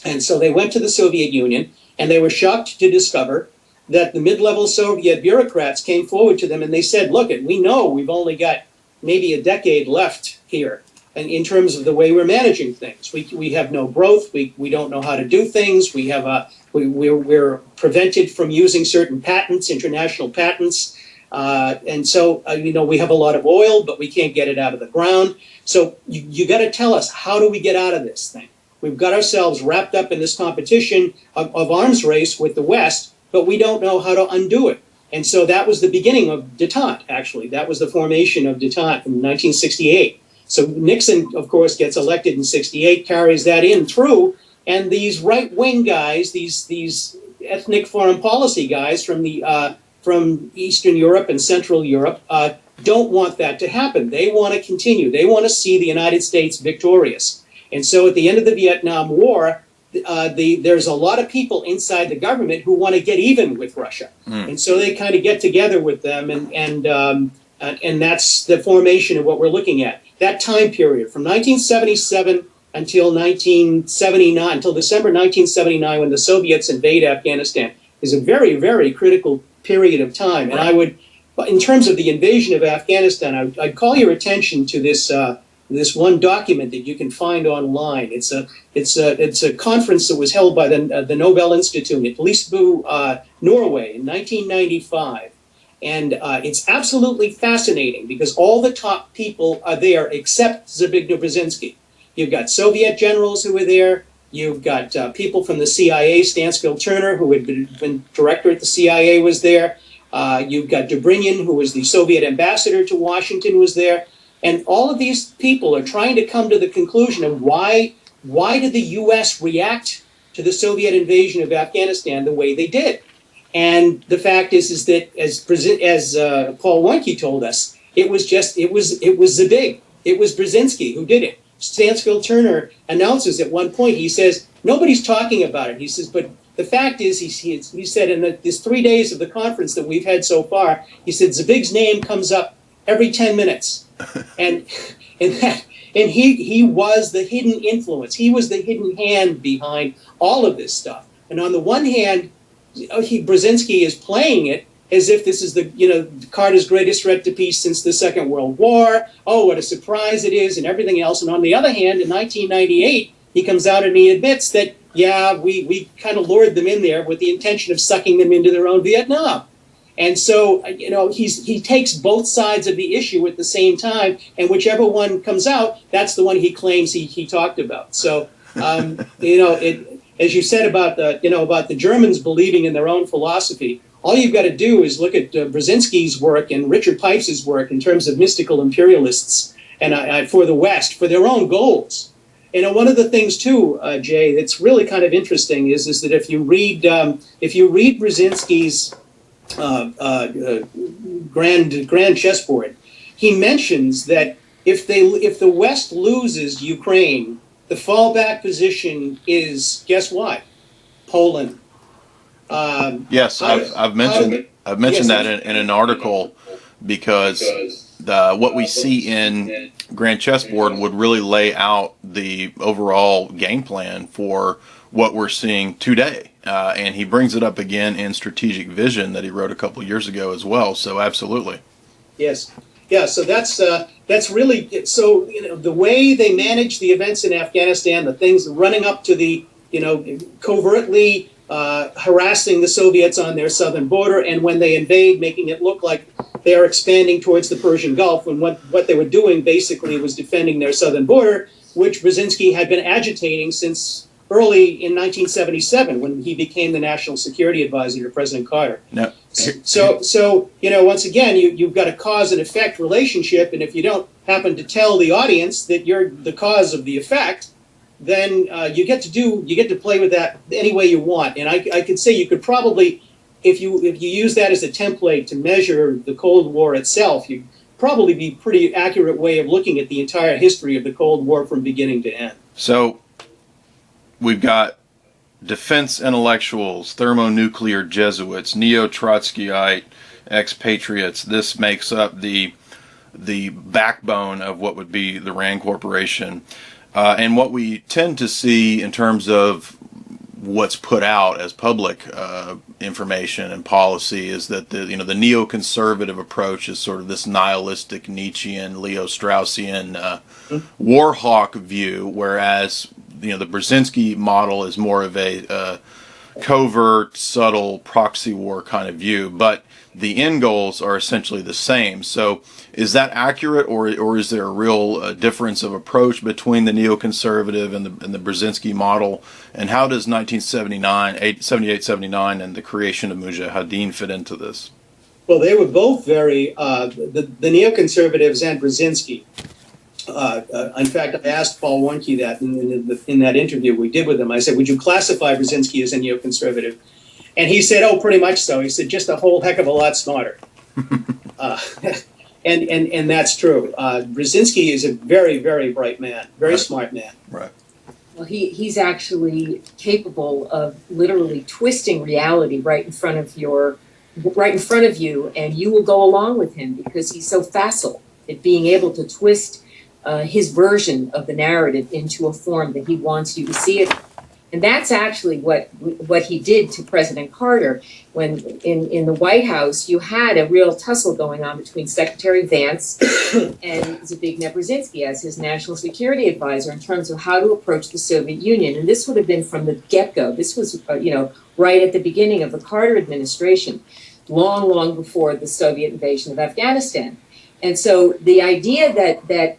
And so they went to the Soviet Union, and they were shocked to discover that the mid-level Soviet bureaucrats came forward to them and they said, look, we know we've only got maybe a decade left here and in terms of the way we're managing things. We have no growth. We don't know how to do things. We're prevented from using certain patents, international patents. And so, we have a lot of oil, but we can't get it out of the ground. So you got to tell us, how do we get out of this thing? We've got ourselves wrapped up in this competition of arms race with the West, but we don't know how to undo it. And so that was the beginning of détente, actually. That was the formation of détente in 1968. So Nixon, of course, gets elected in 68, carries that in through, and these right-wing guys, these ethnic foreign policy guys from Eastern Europe and Central Europe, don't want that to happen. They want to continue. They want to see the United States victorious. And so at the end of the Vietnam War, there's a lot of people inside the government who want to get even with Russia. And so they kind of get together with them, and that's the formation of what we're looking at. That time period from 1977 until 1979, until December 1979, when the Soviets invade Afghanistan, is a very, very critical period of time. And I would, in terms of the invasion of Afghanistan, I'd call your attention to this one document that you can find online. It's a conference that was held by the Nobel Institute at Lisbu, Norway, in 1995. And it's absolutely fascinating because all the top people are there except Zbigniew Brzezinski. You've got Soviet generals who were there. You've got people from the CIA. Stansfield Turner, who had been director at the CIA, was there. You've got Dobrynin, who was the Soviet ambassador to Washington, was there. And all of these people are trying to come to the conclusion of why did the U.S. react to the Soviet invasion of Afghanistan the way they did? And the fact is that as Paul Warnke told us, it was Brzezinski who did it. Stansfield Turner announces at one point, he says, nobody's talking about it. He says, but the fact is, he said in these 3 days of the conference that we've had so far, he said, Zbig's name comes up every 10 minutes. and he was the hidden influence. He was the hidden hand behind all of this stuff. And on the one hand, Brzezinski is playing it as if this is Carter's greatest threat to peace since the Second World War. Oh, what a surprise it is, and everything else. And on the other hand, in 1998, he comes out and he admits that, yeah, we kind of lured them in there with the intention of sucking them into their own Vietnam. And so, he takes both sides of the issue at the same time, and whichever one comes out, that's the one he claims he talked about. So, as you said about the Germans believing in their own philosophy, all you've got to do is look at Brzezinski's work and Richard Pipes' work in terms of mystical imperialists and for the West, for their own goals. And one of the things too, Jay, that's really kind of interesting is that if you read Brzezinski's grand chessboard, he mentions that if the West loses Ukraine, the fallback position is, guess what? Poland. Yes, I've mentioned yes, that in an article, because what we see in Grand Chessboard would really lay out the overall game plan for what we're seeing today. And he brings it up again in Strategic Vision that he wrote a couple years ago as well. So absolutely. Yes. Yeah. So that's really, so, the way they manage the events in Afghanistan, the things running up to the, covertly harassing the Soviets on their southern border, and when they invade, making it look like they are expanding towards the Persian Gulf, when what they were doing basically was defending their southern border, which Brzezinski had been agitating since early in 1977, when he became the national security advisor to President Carter. No. So once again, you've got a cause and effect relationship, and if you don't happen to tell the audience that you're the cause of the effect, then you get to play with that any way you want. And I could say you could probably, if you use that as a template to measure the Cold War itself, you'd probably be a pretty accurate way of looking at the entire history of the Cold War from beginning to end. So we've got defense intellectuals, thermonuclear Jesuits, neo-Trotskyite expatriates. This makes up the backbone of what would be the RAND Corporation. And what we tend to see in terms of what's put out as public information and policy is that the neoconservative approach is sort of this nihilistic Nietzschean, Leo Straussian war hawk view, whereas the Brzezinski model is more of a covert, subtle proxy war kind of view, but the end goals are essentially the same. So is that accurate, or is there a real difference of approach between the neoconservative and the Brzezinski model? And how does 1978-79 and the creation of Mujahideen fit into this? Well, they were both very, the neoconservatives and Brzezinski. In fact, I asked Paul Warnke that in that interview we did with him. I said, would you classify Brzezinski as a neoconservative? And he said, oh, pretty much so. He said, just a whole heck of a lot smarter. And that's true. Brzezinski is a very, very bright man, very smart man. Right. Well, he's actually capable of literally twisting reality right in front of you, and you will go along with him because he's so facile at being able to twist his version of the narrative into a form that he wants you to see it. And that's actually what he did to President Carter. When in the White House, you had a real tussle going on between Secretary Vance and Zbigniew Brzezinski as his national security advisor in terms of how to approach the Soviet Union. And this would have been from the get-go. This was, right at the beginning of the Carter administration, long, long before the Soviet invasion of Afghanistan. And so the idea that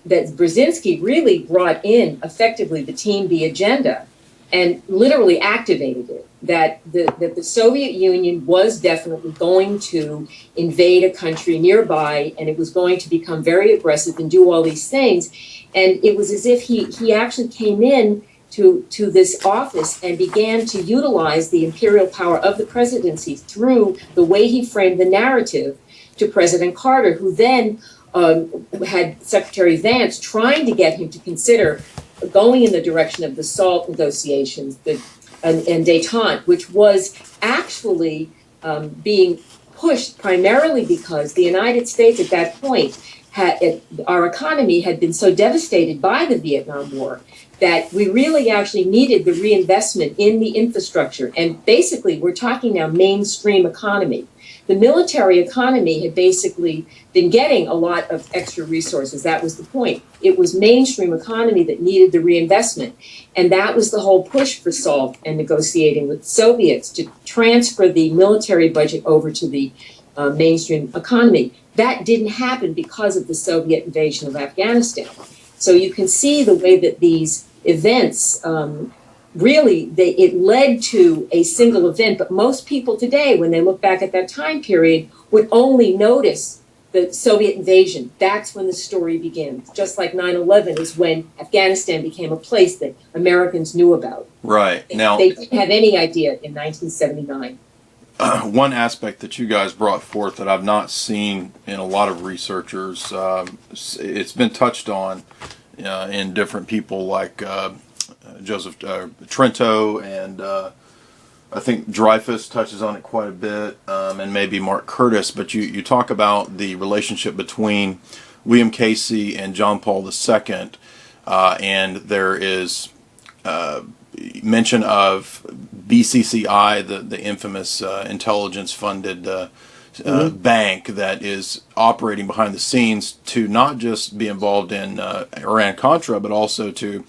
Brzezinski really brought in effectively the Team B agenda and literally activated it, that the Soviet Union was definitely going to invade a country nearby, and it was going to become very aggressive and do all these things. And it was as if he actually came in to this office and began to utilize the imperial power of the presidency through the way he framed the narrative to President Carter, who then had Secretary Vance trying to get him to consider going in the direction of the SALT negotiations and détente, which was actually being pushed primarily because the United States at that point, our economy had been so devastated by the Vietnam War that we really actually needed the reinvestment in the infrastructure. And basically, we're talking now mainstream economy. The military economy had basically been getting a lot of extra resources. That was the point. It was mainstream economy that needed the reinvestment. And that was the whole push for SALT and negotiating with Soviets to transfer the military budget over to the mainstream economy. That didn't happen because of the Soviet invasion of Afghanistan. So you can see the way that these events it led to a single event, but most people today, when they look back at that time period, would only notice the Soviet invasion, that's when the story begins. Just like 9/11 is when Afghanistan became a place that Americans knew about. Right. Now, they didn't have any idea in 1979. One aspect that you guys brought forth that I've not seen in a lot of researchers, it's been touched on in different people like Joseph Trento, and I think Dreyfus touches on it quite a bit, and maybe Mark Curtis, but you talk about the relationship between William Casey and John Paul II, and there is mention of BCCI, the infamous intelligence-funded bank that is operating behind the scenes to not just be involved in Iran-Contra, but also to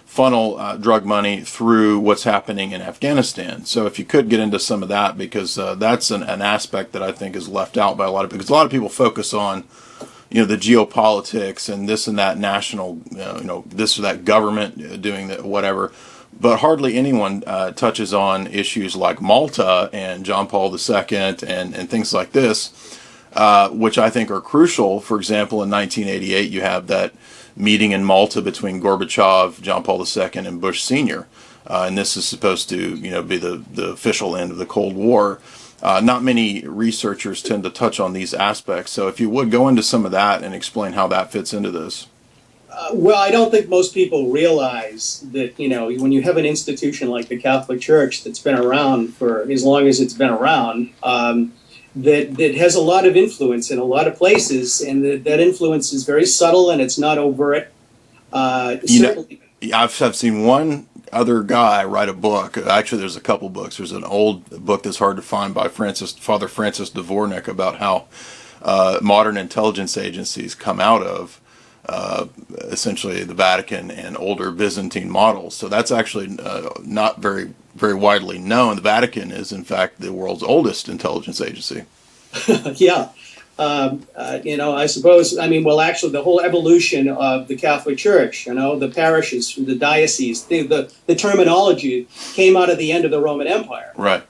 funnel drug money through what's happening in Afghanistan. So if you could get into some of that, because that's an aspect that I think is left out by a lot of people. Because a lot of people focus on, the geopolitics and this and that national, this or that government doing that, whatever. But hardly anyone touches on issues like Malta and John Paul II and things like this, which I think are crucial. For example, in 1988, you have that meeting in Malta between Gorbachev, John Paul II, and Bush Sr. And this is supposed to, be the official end of the Cold War. Not many researchers tend to touch on these aspects. So if you would go into some of that and explain how that fits into this. Well, I don't think most people realize that, when you have an institution like the Catholic Church that's been around for as long as it's been around, that has a lot of influence in a lot of places, and that influence is very subtle and it's not overt. I've seen one other guy write a book. Actually, there's a couple books. There's an old book that's hard to find by Father Francis Dvornik about how modern intelligence agencies come out of essentially the Vatican and older Byzantine models. So that's actually not very, very widely known. The Vatican is, in fact, the world's oldest intelligence agency. Yeah. I suppose, actually, the whole evolution of the Catholic Church, the parishes, the dioceses, the terminology came out of the end of the Roman Empire. Right.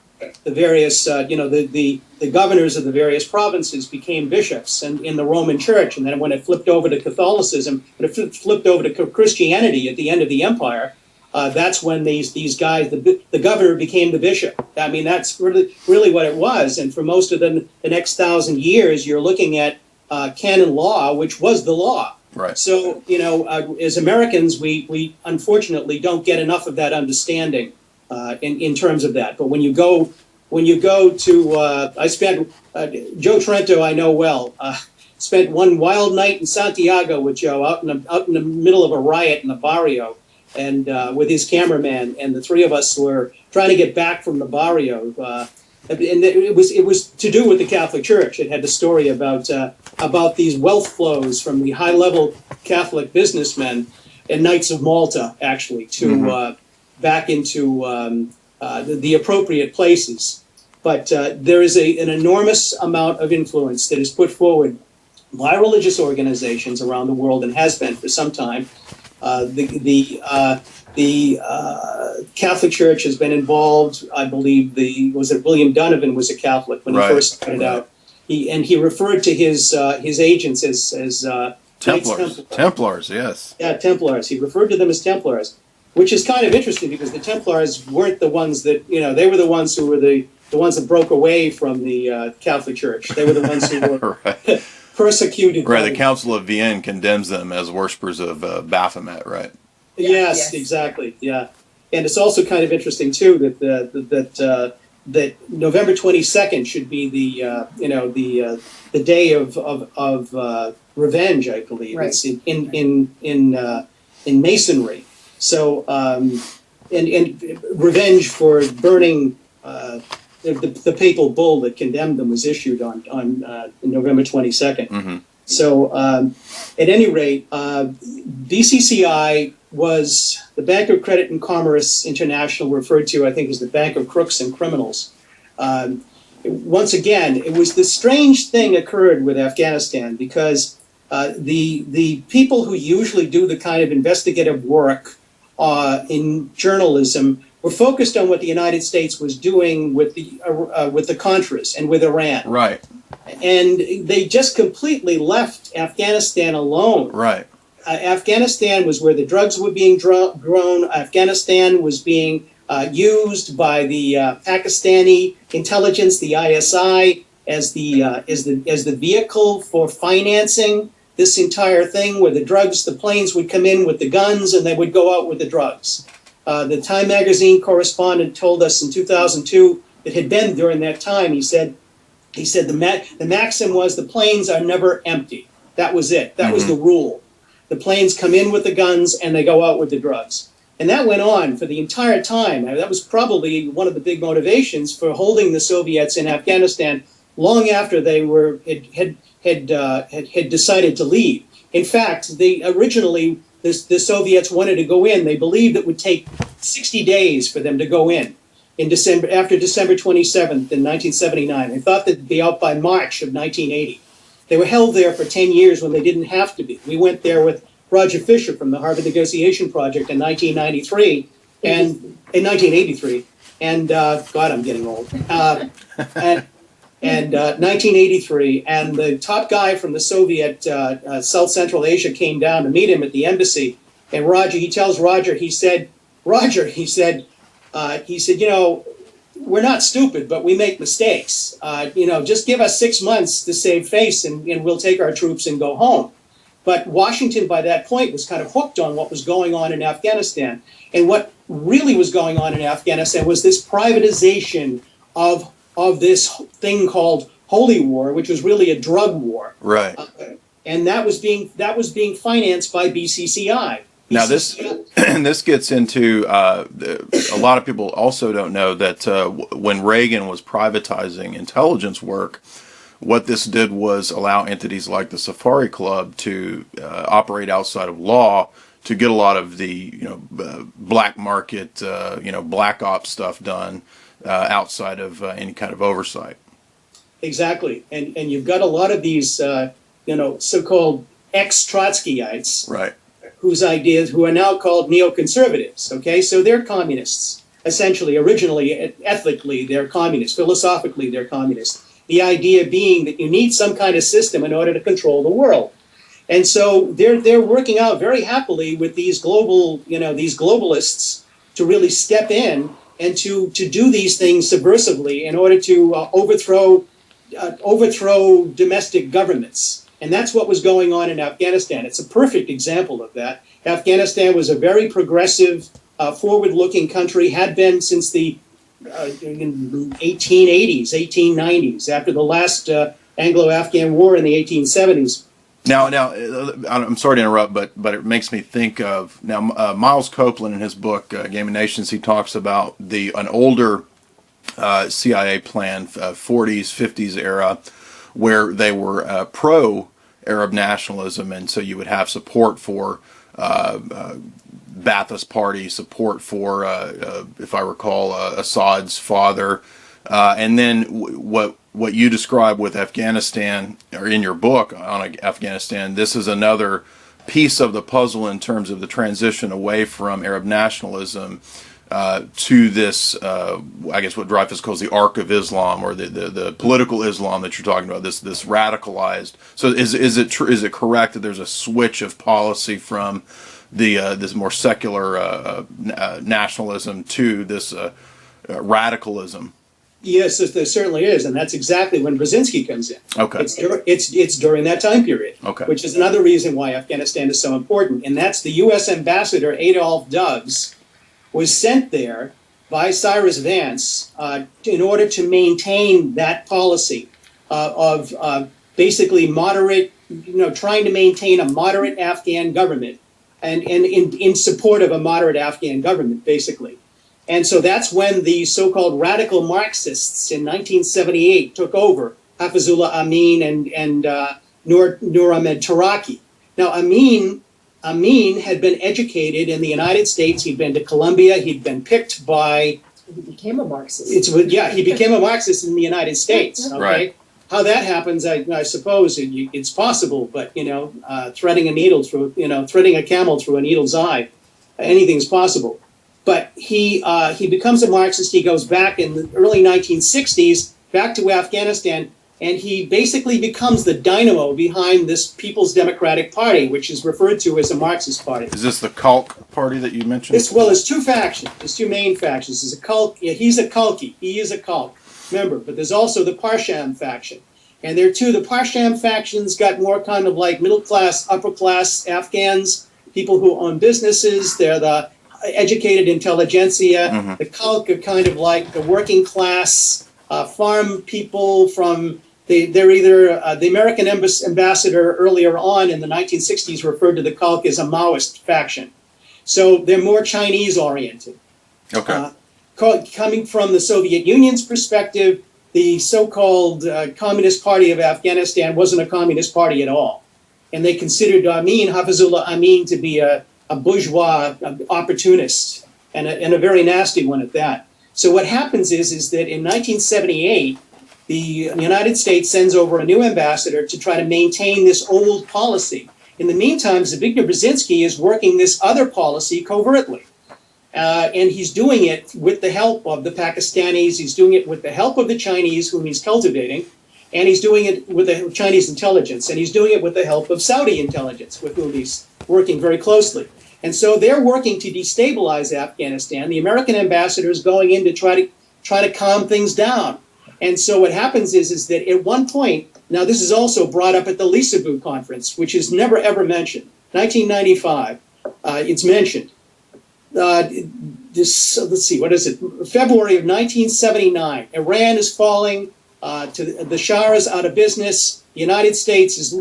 The various, the governors of the various provinces became bishops in the Roman Church. And then when it flipped over to Catholicism, when it flipped over to Christianity at the end of the empire, that's when these guys, the governor became the bishop. That's really what it was. And for most of the next 1,000 years, you're looking at canon law, which was the law. Right. So, as Americans, we unfortunately don't get enough of that understanding in terms of that. But when you go to, I spent, Joe Trento, I know well, spent one wild night in Santiago with Joe out in the middle of a riot in the barrio, and with his cameraman, and the three of us were trying to get back from the barrio. And it was to do with the Catholic Church. It had the story about these wealth flows from the high-level Catholic businessmen and Knights of Malta, actually, to back into the appropriate places. But there is an enormous amount of influence that is put forward by religious organizations around the world, and has been for some time. The Catholic Church has been involved. I believe William Donovan was a Catholic when he first started out. He referred to his agents as Templars. Templars, yes. Yeah, Templars. He referred to them as Templars, which is kind of interesting because the Templars weren't the ones that they were the ones who were the ones that broke away from the Catholic Church. They were the ones who were persecuted. Right. The Council of Vienne condemns them as worshippers of Baphomet. Right. Yes, exactly. Yeah, and it's also kind of interesting too that November 22nd should be the day of revenge. I believe it's in Masonry. So and revenge for burning the papal bull that condemned them was issued on November 22nd. Mm-hmm. So at any rate, BCCI was the Bank of Credit and Commerce International, referred to, I think, as the Bank of Crooks and Criminals. Once again, it was this strange thing occurred with Afghanistan because the people who usually do the kind of investigative work in journalism were focused on what the United States was doing with the Contras and with Iran. Right. And they just completely left Afghanistan alone. Right. Afghanistan was where the drugs were being grown. Afghanistan was being used by the Pakistani intelligence, the ISI, as the vehicle for financing this entire thing, where the planes would come in with the guns and they would go out with the drugs. The Time magazine correspondent told us in 2002 that had been during that time. He said the maxim was the planes are never empty. That was it. That was the rule. The planes come in with the guns and they go out with the drugs. And that went on for the entire time. That was probably one of the big motivations for holding the Soviets in Afghanistan long after they had decided to leave. In fact, originally the Soviets wanted to go in. They believed it would take 60 days for them to go in December, after December 27th in 1979. They thought they'd be out by March of 1980. They were held there for 10 years when they didn't have to be. We went there with Roger Fisher from the Harvard Negotiation Project in 1993 and in 1983. And God, I'm getting old. And 1983, and the top guy from the Soviet South Central Asia came down to meet him at the embassy. And he tells Roger, he said, you know, we're not stupid, but we make mistakes. Just give us 6 months to save face, and we'll take our troops and go home. But Washington, by that point, was kind of hooked on what was going on in Afghanistan. And what really was going on in Afghanistan was this privatization of this thing called Holy War, which was really a drug war. Right. And that was being financed by BCCI. Now this gets into a lot of people also don't know that when Reagan was privatizing intelligence work, what this did was allow entities like the Safari Club to operate outside of law to get a lot of the black market black ops stuff done outside of any kind of oversight. Exactly, and you've got a lot of these so-called ex-Trotskyites, right, who are now called neoconservatives. Okay, so they're communists essentially. Originally, ethically, they're communists. Philosophically, they're communists. The idea being that you need some kind of system in order to control the world. And so they're working out very happily with these globalists to really step in and to do these things subversively in order to overthrow domestic governments. And that's what was going on in Afghanistan. It's a perfect example of that. Afghanistan was a very progressive, forward-looking country, had been since the 1880s, 1890s, after the last Anglo-Afghan War in the 1870s. Now, I'm sorry to interrupt, but it makes me think of Miles Copeland in his book Game of Nations. He talks about an older CIA plan, 40s, 50s era, where they were pro-Arab nationalism, and so you would have support for Ba'athist Party, support for, if I recall, Assad's father, and then what you describe with Afghanistan, or in your book on Afghanistan, this is another piece of the puzzle in terms of the transition away from Arab nationalism to this, I guess what Dreyfus calls the arc of Islam, or the political Islam that you're talking about, this radicalized. So is it correct that there's a switch of policy from this more secular nationalism to this radicalism? Yes, there certainly is, and that's exactly when Brzezinski comes in. Okay. It's during that time period, okay, which is another reason why Afghanistan is so important, and that's the U.S. ambassador Adolph Duggs was sent there by Cyrus Vance in order to maintain that policy of basically moderate, trying to maintain a moderate Afghan government, and in support of a moderate Afghan government, basically. And so that's when the so-called radical Marxists in 1978 took over, Hafizullah Amin and Nur Ahmed Taraki. Now, Amin had been educated in the United States. He'd been to Columbia. He'd been picked by... He became a Marxist. He became a Marxist in the United States. Okay? Right. How that happens, I suppose it's possible, but, threading a camel through a needle's eye, anything's possible. But he becomes a Marxist. He goes back in the early 1960s, back to Afghanistan, and he basically becomes the dynamo behind this People's Democratic Party, which is referred to as a Marxist party. Is this the Kalk party that you mentioned? There's two factions. There's two main factions. There's a Kalk. Yeah, he's a Kalki. He is a Kalk member. But there's also the Parsham faction. And there too, the Parsham factions got more kind of like middle class, upper class Afghans, people who own businesses. They're the educated intelligentsia. Mm-hmm. The Kalk are kind of like the working class farm people from. They're either the American ambassador earlier on in the 1960s referred to the Kalk as a Maoist faction. So they're more Chinese oriented. Okay. Coming from the Soviet Union's perspective, the so-called Communist Party of Afghanistan wasn't a communist party at all. And they considered Hafizullah Amin to be a bourgeois opportunist and a very nasty one at that. So what happens is that in 1978, the United States sends over a new ambassador to try to maintain this old policy. In the meantime, Zbigniew Brzezinski is working this other policy covertly. And he's doing it with the help of the Pakistanis, he's doing it with the help of the Chinese, whom he's cultivating, and he's doing it with the Chinese intelligence, and he's doing it with the help of Saudi intelligence, with whom he's working very closely. And so they're working to destabilize Afghanistan. The American ambassador is going in to try to calm things down. And so what happens is that at one point, now this is also brought up at the Lisabu conference, which is never ever mentioned, 1995, it's mentioned. Let's see, what is it? February of 1979, Iran is falling, the Shah is out of business. The United States'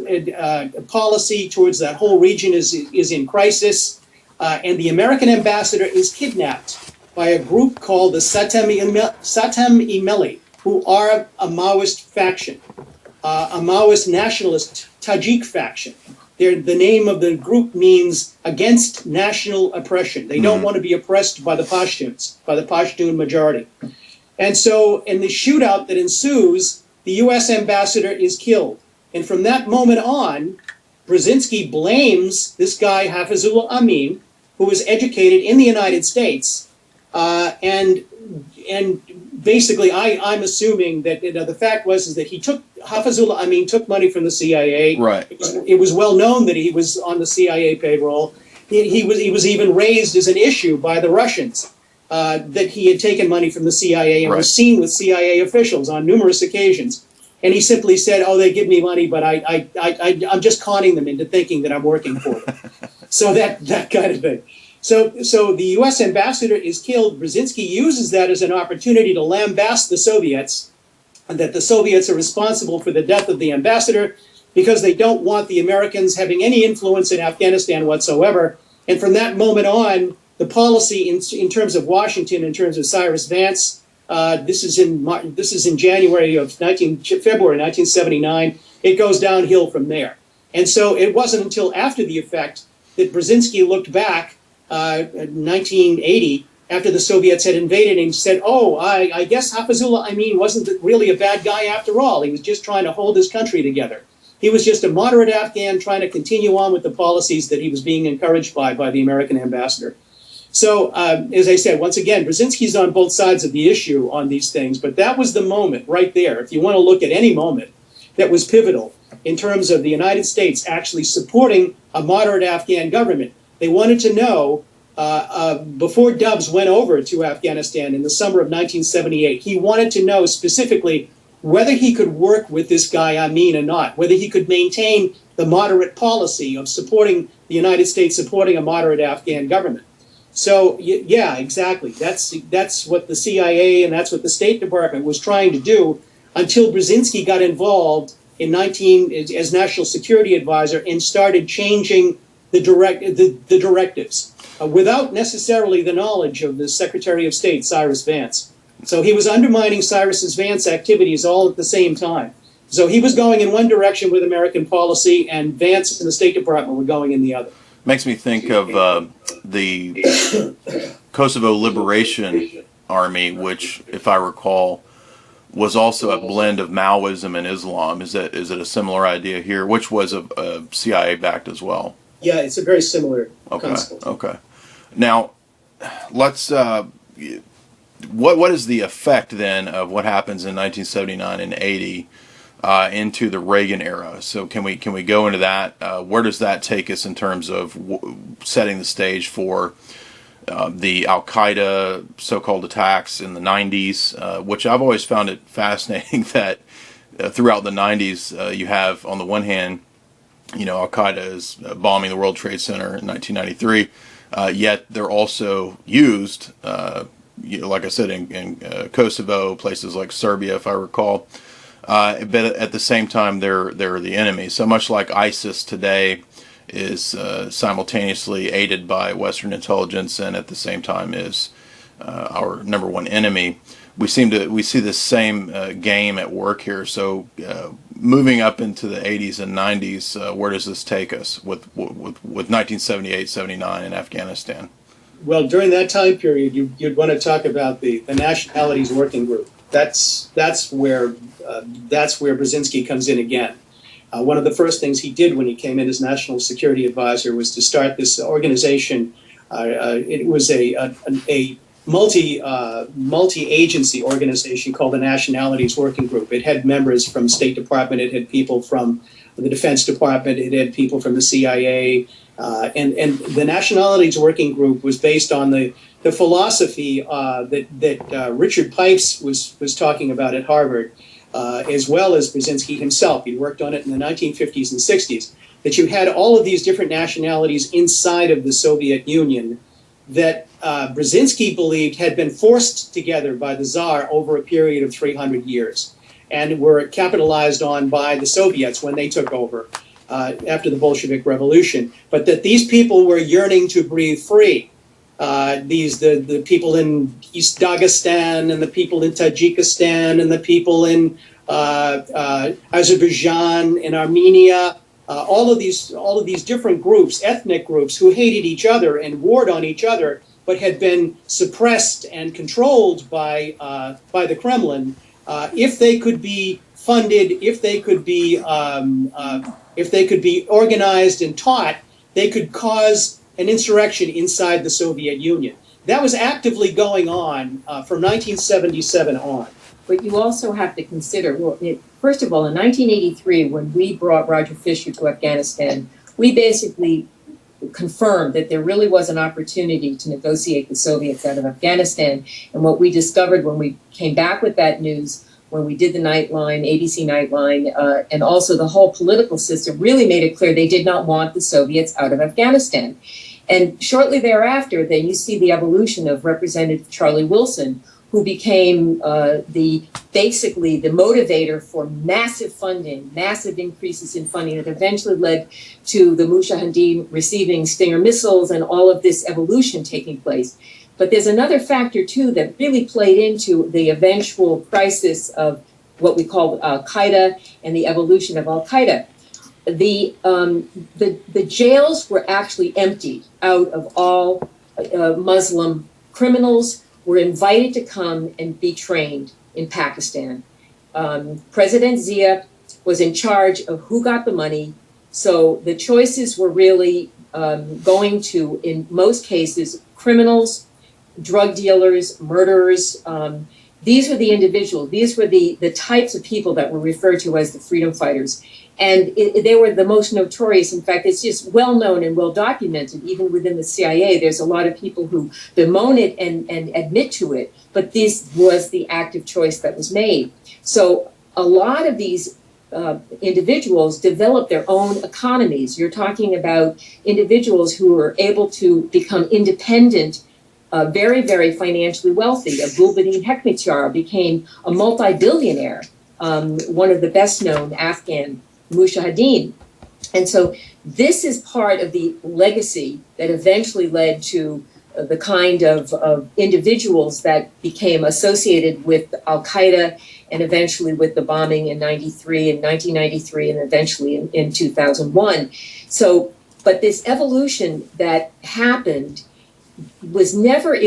policy towards that whole region is in crisis, and the American ambassador is kidnapped by a group called the Satem-i-Melli, who are a Maoist faction, a Maoist nationalist Tajik faction. The name of the group means against national oppression. They don't want to be oppressed by the Pashtuns, by the Pashtun majority. And so in the shootout that ensues, the U.S. ambassador is killed. And from that moment on, Brzezinski blames this guy, Hafizullah Amin, who was educated in the United States. And basically, I'm assuming that the fact is that Hafizullah Amin took money from the CIA. Right. It was well known that he was on the CIA payroll. He was even raised as an issue by the Russians that he had taken money from the CIA and was seen with CIA officials on numerous occasions. And he simply said, "Oh, they give me money, but I'm just conning them into thinking that I'm working for them." So that kind of thing. So the U.S. ambassador is killed. Brzezinski uses that as an opportunity to lambast the Soviets, and that the Soviets are responsible for the death of the ambassador because they don't want the Americans having any influence in Afghanistan whatsoever. And from that moment on, the policy in terms of Washington, in terms of Cyrus Vance, this is in February 1979. It goes downhill from there. And so it wasn't until after the effect that Brzezinski looked back in 1980, after the Soviets had invaded, and said, "Oh, I guess Hafizullah Amin wasn't really a bad guy after all. He was just trying to hold his country together. He was just a moderate Afghan trying to continue on with the policies that he was being encouraged by the American ambassador." So, as I said, once again, Brzezinski's on both sides of the issue on these things, but that was the moment right there. If you want to look at any moment that was pivotal in terms of the United States actually supporting a moderate Afghan government. They wanted to know, before Dubs went over to Afghanistan in the summer of 1978, he wanted to know specifically whether he could work with this guy Amin or not, whether he could maintain the moderate policy of supporting the United States, supporting a moderate Afghan government. So, yeah, exactly. That's what the CIA and that's what the State Department was trying to do until Brzezinski got involved as National Security Advisor and started changing the directives without necessarily the knowledge of the Secretary of State, Cyrus Vance. So he was undermining Cyrus Vance's activities all at the same time. So he was going in one direction with American policy, and Vance and the State Department were going in the other. Makes me think of the Kosovo Liberation Army, which, if I recall, was also a blend of Maoism and Islam. Is it a similar idea here, which was a CIA backed as well? Yeah, it's a very similar concept. Okay. Now, let's what is the effect then of what happens in 1979 and 80 into the Reagan era? So can we go into that? Where does that take us in terms of setting the stage for the Al Qaeda so-called attacks in the 90s, which I've always found it fascinating that throughout the 90s you have, on the one hand, Al Qaeda is bombing the World Trade Center in 1993, yet they're also used, like I said, in Kosovo, places like Serbia, if I recall. But at the same time, they're the enemy. So much like ISIS today is simultaneously aided by Western intelligence and at the same time is our number one enemy. We see the same game at work here. So moving up into the 80s and 90s, where does this take us with 1978, 79 in Afghanistan? Well, during that time period, you'd want to talk about the Nationalities Working Group. That's where Brzezinski comes in again. One of the first things he did when he came in as National Security Advisor was to start this organization. It was a multi-agency organization called the Nationalities Working Group. It had members from State Department, it had people from the Defense Department, it had people from the CIA, and the Nationalities Working Group was based on the philosophy that Richard Pipes was talking about at Harvard, as well as Brzezinski himself. He worked on it in the 1950s and 60s, that you had all of these different nationalities inside of the Soviet Union that Brzezinski believed had been forced together by the Tsar over a period of 300 years and were capitalized on by the Soviets when they took over after the Bolshevik Revolution, but that these people were yearning to breathe free. The people in East Dagestan and the people in Tajikistan and the people in Azerbaijan and Armenia, all of these different groups, ethnic groups who hated each other and warred on each other, but had been suppressed and controlled by the Kremlin. If they could be funded, if they could be organized and taught, they could cause an insurrection inside the Soviet Union. That was actively going on from 1977 on. But you also have to consider, first of all, in 1983, when we brought Roger Fisher to Afghanistan, we basically confirmed that there really was an opportunity to negotiate the Soviets out of Afghanistan. And what we discovered when we came back with that news, when we did the Nightline, ABC Nightline, and also the whole political system really made it clear they did not want the Soviets out of Afghanistan. And shortly thereafter, then you see the evolution of Representative Charlie Wilson, who became basically the motivator for massive funding, massive increases in funding that eventually led to the Mujahideen receiving Stinger missiles and all of this evolution taking place. But there's another factor, too, that really played into the eventual crisis of what we call Al-Qaeda and the evolution of Al-Qaeda. The jails were actually emptied out of all Muslim criminals, were invited to come and be trained in Pakistan. President Zia was in charge of who got the money, so the choices were really going to, in most cases, criminals, drug dealers, murderers. These were the individuals, these were the types of people that were referred to as the freedom fighters. And they were the most notorious. In fact, it's just well known and well documented, even within the CIA. There's a lot of people who bemoan it and admit to it, but this was the active choice that was made. So a lot of these individuals developed their own economies. You're talking about individuals who were able to become independent, very, very financially wealthy. Gulbuddin Hekmatyar became a multi-billionaire, one of the best known Afghan Mujahideen. And so this is part of the legacy that eventually led to the kind of individuals that became associated with Al-Qaeda and eventually with the bombing in 1993 and eventually in 2001. So, but this evolution that happened was never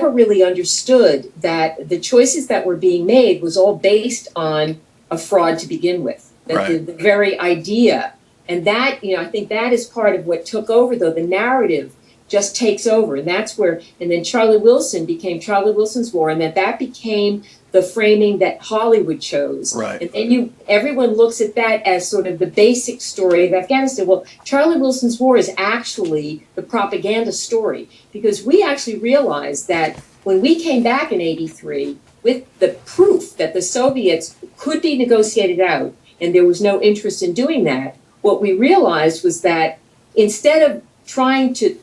really understood that the choices that were being made was all based on a fraud to begin with. That right. the very idea, and that, I think that is part of what took over, though, the narrative just takes over. And that's where, and then Charlie Wilson became Charlie Wilson's War, and that became the framing that Hollywood chose. Right. And then everyone looks at that as sort of the basic story of Afghanistan. Well, Charlie Wilson's War is actually the propaganda story, because we actually realized that when we came back in 83 with the proof that the Soviets could be negotiated out, and there was no interest in doing that, what we realized was that instead of trying to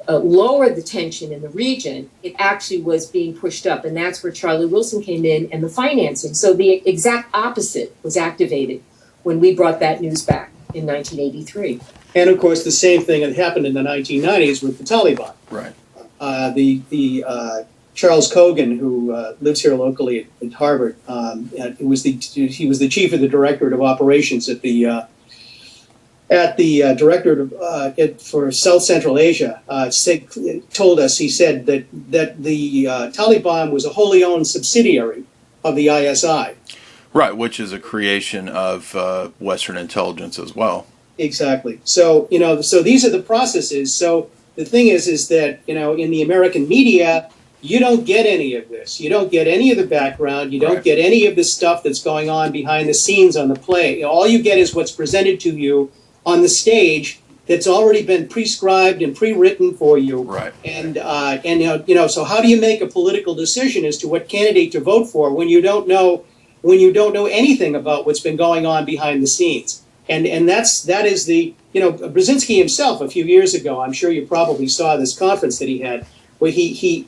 lower the tension in the region, it actually was being pushed up. And that's where Charlie Wilson came in and the financing. So the exact opposite was activated when we brought that news back in 1983. And of course, the same thing had happened in the 1990s with the Taliban. Right. Charles Kogan, who lives here locally at Harvard, he was the chief of the Directorate of Operations at the Directorate for South Central Asia. Told us, he said that the Taliban was a wholly owned subsidiary of the ISI. Right, which is a creation of Western intelligence as well. Exactly. So so these are the processes. So the thing is that in the American media, you don't get any of this. You don't get any of the background. You don't get any of the stuff that's going on behind the scenes on the play. All you get is what's presented to you on the stage that's already been prescribed and pre-written for you. Right. And so how do you make a political decision as to what candidate to vote for when you don't know anything about what's been going on behind the scenes? And that is the Brzezinski himself a few years ago. I'm sure you probably saw this conference that he had, where he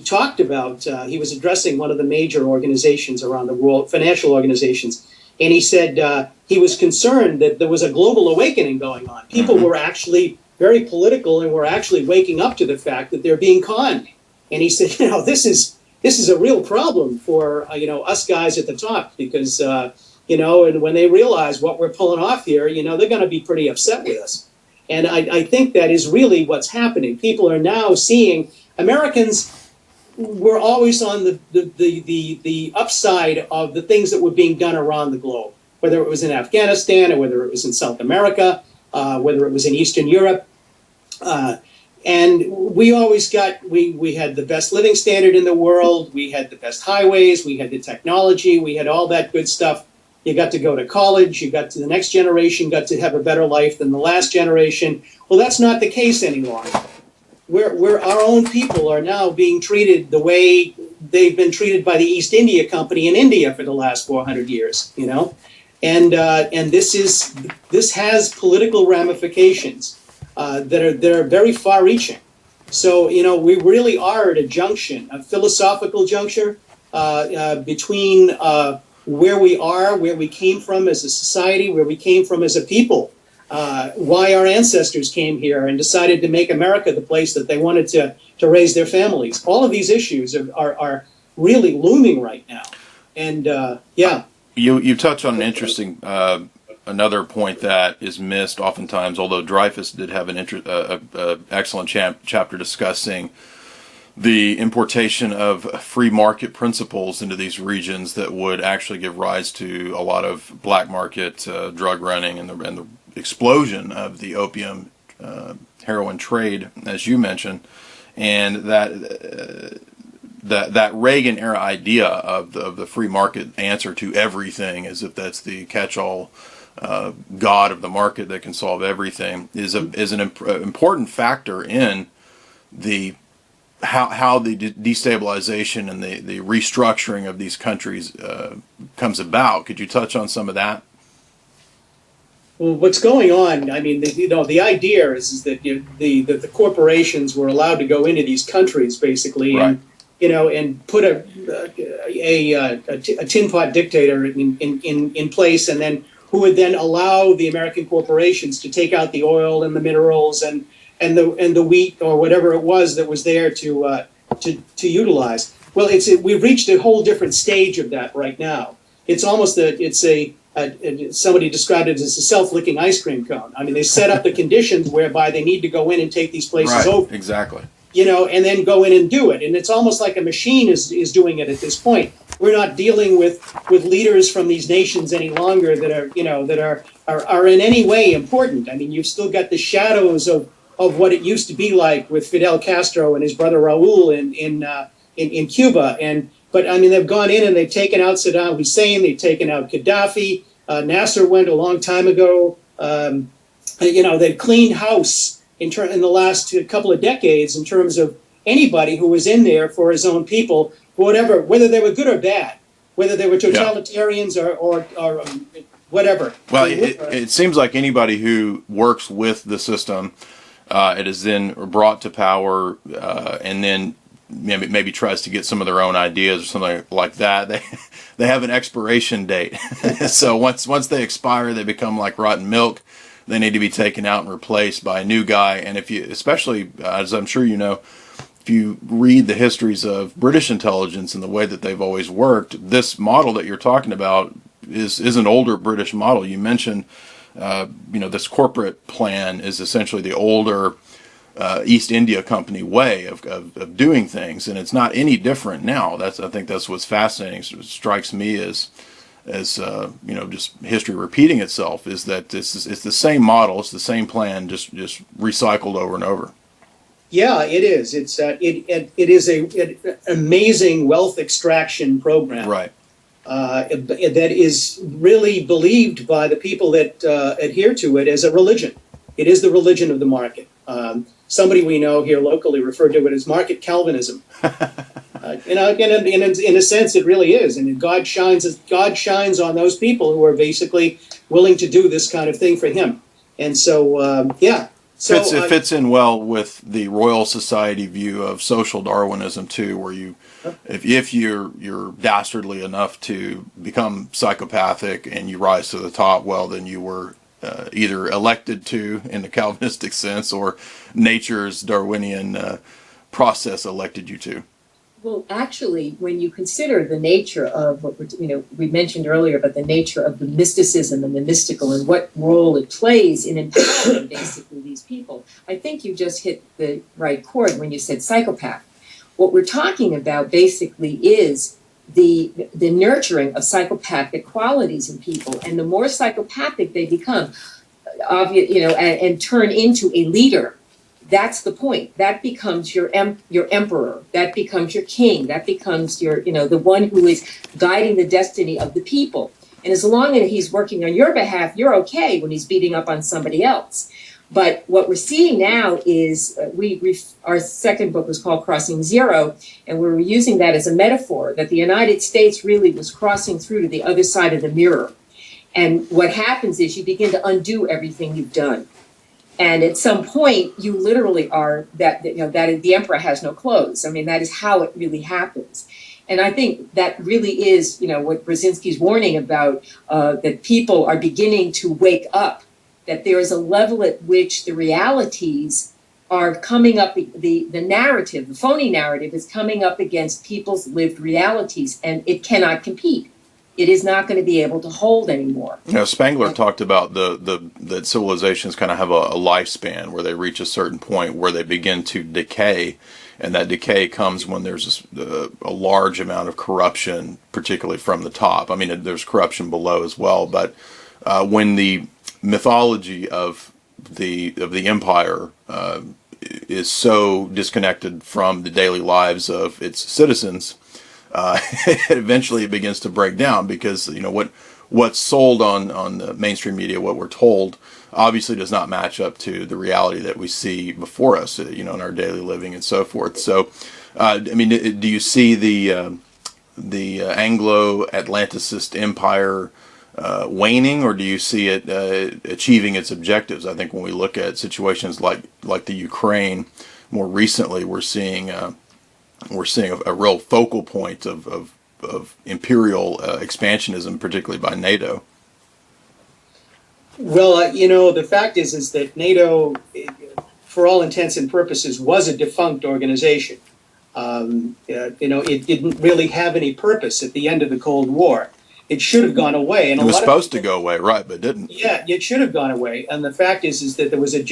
talked about, he was addressing one of the major organizations around the world, financial organizations, and he said he was concerned that there was a global awakening going on. People were actually very political and were actually waking up to the fact that they're being conned. And he said, this is a real problem for us guys at the top, because and when they realize what we're pulling off here, they're going to be pretty upset with us. And I think that is really what's happening. People are now seeing Americans were always on the upside of the things that were being done around the globe, whether it was in Afghanistan or whether it was in South America, whether it was in Eastern Europe. And we always we had the best living standard in the world. We had the best highways. We had the technology. We had all that good stuff. You got to go to college. You got to the next generation, got to have a better life than the last generation. Well, that's not the case anymore. Where our own people are now being treated the way they've been treated by the East India Company in India for the last 400 years, and this has political ramifications that are very far-reaching. So we really are at a philosophical juncture between where we are, where we came from as a society, where we came from as a people. Why our ancestors came here and decided to make America the place that they wanted to raise their families. All of these issues are really looming right now. And You touch on an interesting another point that is missed oftentimes, although Dreyfus did have an excellent chapter discussing the importation of free market principles into these regions that would actually give rise to a lot of black market drug running and the explosion of the opium heroin trade, as you mentioned, and that Reagan era idea of the free market answer to everything, as if that's the catch-all god of the market that can solve everything, is an important factor in the how the destabilization and the restructuring of these countries comes about. Could you touch on some of that? Well, what's going on? I mean, the idea is that the corporations were allowed to go into these countries basically, right, and put a tin pot dictator in place, and then who would then allow the American corporations to take out the oil and the minerals and the wheat or whatever it was that was there to utilize. Well, we've reached a whole different stage of that right now. It's almost somebody described it as a self-licking ice cream cone. I mean, they set up the conditions whereby they need to go in and take these places over. Exactly. And then go in and do it. And it's almost like a machine is doing it at this point. we're not dealing with leaders from these nations any longer that are, are in any way important. I mean, you've still got the shadows of what it used to be like with Fidel Castro and his brother Raul in Cuba. But I mean, they've gone in and they've taken out Saddam Hussein, they've taken out Gaddafi. Nasser went a long time ago. They've cleaned house in the last couple of decades in terms of anybody who was in there for his own people, whatever, whether they were good or bad, whether they were totalitarians or whatever. Well, it seems like anybody who works with the system, it is then brought to power, and then maybe tries to get some of their own ideas or something like that. They have an expiration date. So once they expire, they become like rotten milk. They need to be taken out and replaced by a new guy. And if you, especially as I'm sure you know, if you read the histories of British intelligence and the way that they've always worked, this model that you're talking about is an older British model. You mentioned, this corporate plan is essentially the older East India Company way of doing things, and it's not any different now. I think that's what's fascinating. So it strikes me as just history repeating itself, is that it's the same model, it's the same plan, just recycled over and over. Yeah, it is. It is an amazing wealth extraction program, right? That is really believed by the people that adhere to it as a religion. It is the religion of the market. Somebody we know here locally referred to it as market Calvinism. In a sense, it really is. And God shines on those people who are basically willing to do this kind of thing for Him. And so, So it fits in well with the Royal Society view of social Darwinism too, where if you're dastardly enough to become psychopathic and you rise to the top, well, then you were either elected to, in the Calvinistic sense, or nature's Darwinian process elected you to. Well, actually, when you consider the nature of what we mentioned earlier about the nature of the mysticism and the mystical and what role it plays in empowering basically these people, I think you just hit the right chord when you said psychopath. What we're talking about basically is the nurturing of psychopathic qualities in people, and the more psychopathic they become, and turn into a leader. That's the point. That becomes your emperor. That becomes your king. That becomes your, the one who is guiding the destiny of the people. And as long as he's working on your behalf, you're okay when he's beating up on somebody else. But what we're seeing now is our second book was called Crossing Zero, and we're using that as a metaphor that the United States really was crossing through to the other side of the mirror. And what happens is you begin to undo everything you've done. And at some point, you literally are that the emperor has no clothes. I mean, that is how it really happens. And I think that really is, what Brzezinski's warning about, that people are beginning to wake up, that there is a level at which the realities are coming up, the narrative, the phony narrative is coming up against people's lived realities, and it cannot compete. It is not going to be able to hold anymore. Spangler talked about that civilizations kind of have a lifespan where they reach a certain point where they begin to decay, and that decay comes when there's a large amount of corruption, particularly from the top. I mean, there's corruption below as well, but when the mythology of the empire is so disconnected from the daily lives of its citizens, eventually it begins to break down, because what's sold on the mainstream media, what we're told, obviously does not match up to the reality that we see before us, in our daily living and so forth. So, do you see the Anglo-Atlanticist empire waning, or do you see it achieving its objectives? I think when we look at situations like the Ukraine, more recently, we're seeing a real focal point of imperial expansionism, particularly by NATO. Well, the fact is that NATO, for all intents and purposes, was a defunct organization. It didn't really have any purpose at the end of the Cold War. It should have gone away. And it was supposed to go away, right, but didn't. Yeah, it should have gone away. And the fact is that there was a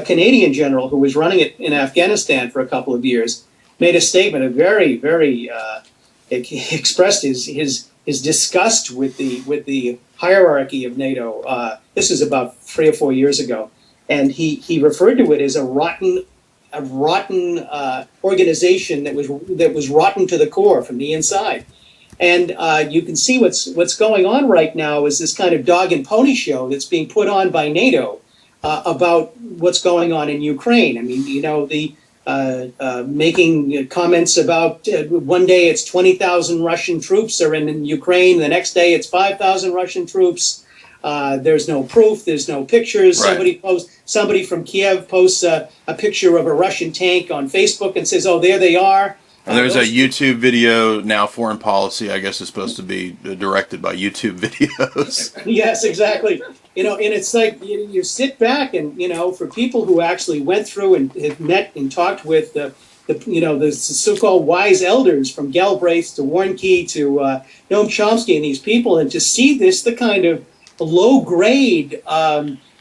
Canadian general who was running it in Afghanistan for a couple of years, made a statement, a very, very expressed his disgust with the hierarchy of NATO. This is about 3 or 4 years ago, and he referred to it as a rotten organization that was rotten to the core from the inside. And you can see what's going on right now is this kind of dog and pony show that's being put on by NATO about what's going on in Ukraine. I mean, the making comments about one day it's 20,000 Russian troops are in Ukraine, the next day it's 5,000 Russian troops. There's no proof, there's no pictures. Right. Somebody from Kiev posts a picture of a Russian tank on Facebook and says, "Oh, there they are." And there's a YouTube video now. Foreign policy, I guess, is supposed to be directed by YouTube videos. Yes, exactly. And it's like you sit back and, for people who actually went through and have met and talked with the so-called wise elders from Galbraith to Warnke to Noam Chomsky and these people, and to see the kind of low-grade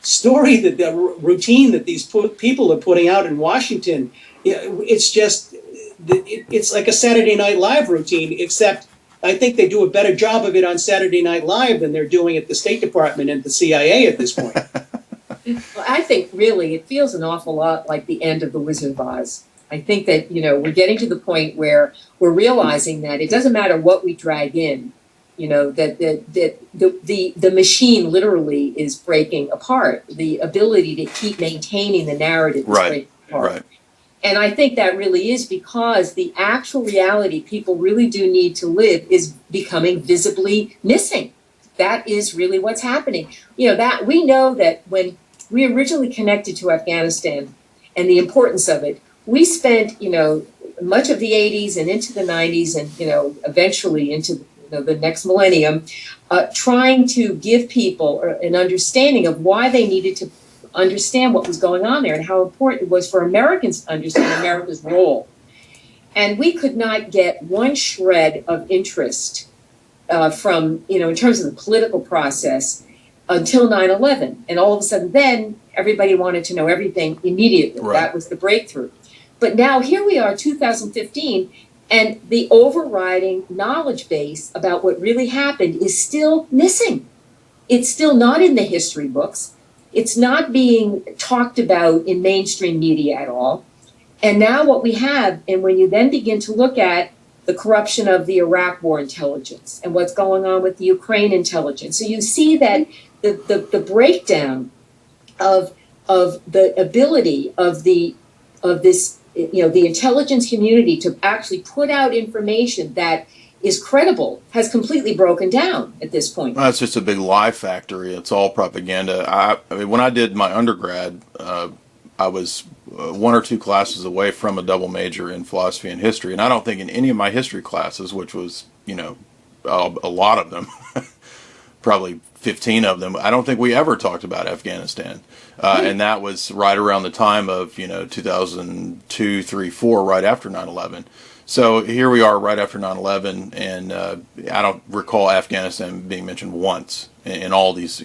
story, the routine that these people are putting out in Washington, it's just, it's like a Saturday Night Live routine, except I think they do a better job of it on Saturday Night Live than they're doing at the State Department and the CIA at this point. Well, I think really it feels an awful lot like the end of The Wizard of Oz. I think that, we're getting to the point where we're realizing that it doesn't matter what we drag in, that the machine literally is breaking apart. The ability to keep maintaining the narrative is breaking apart. Right. And I think that really is because the actual reality people really do need to live is becoming visibly missing. That is really what's happening. That we know that when we originally connected to Afghanistan and the importance of it, we spent, much of the 80s and into the 90s and, eventually into the next millennium, trying to give people an understanding of why they needed to understand what was going on there and how important it was for Americans to understand America's role. And we could not get one shred of interest from, in terms of the political process until 9/11. And all of a sudden then everybody wanted to know everything immediately. Right. That was the breakthrough. But now here we are, 2015, and the overriding knowledge base about what really happened is still missing. It's still not in the history books. It's not being talked about in mainstream media at all. And now what we have, and when you then begin to look at the corruption of the Iraq War intelligence and what's going on with the Ukraine intelligence, so you see that the breakdown of the ability of this, the intelligence community to actually put out information that is credible has completely broken down at this point. Well, it's just a big lie factory. It's all propaganda. I mean, when I did my undergrad, I was 1 or 2 classes away from a double major in philosophy and history, and I don't think in any of my history classes, which was, a lot of them, probably 15 of them, I don't think we ever talked about Afghanistan. And that was right around the time of, 2002, 3, 4, right after 9/11. So here we are right after 9/11, and I don't recall Afghanistan being mentioned once in all these,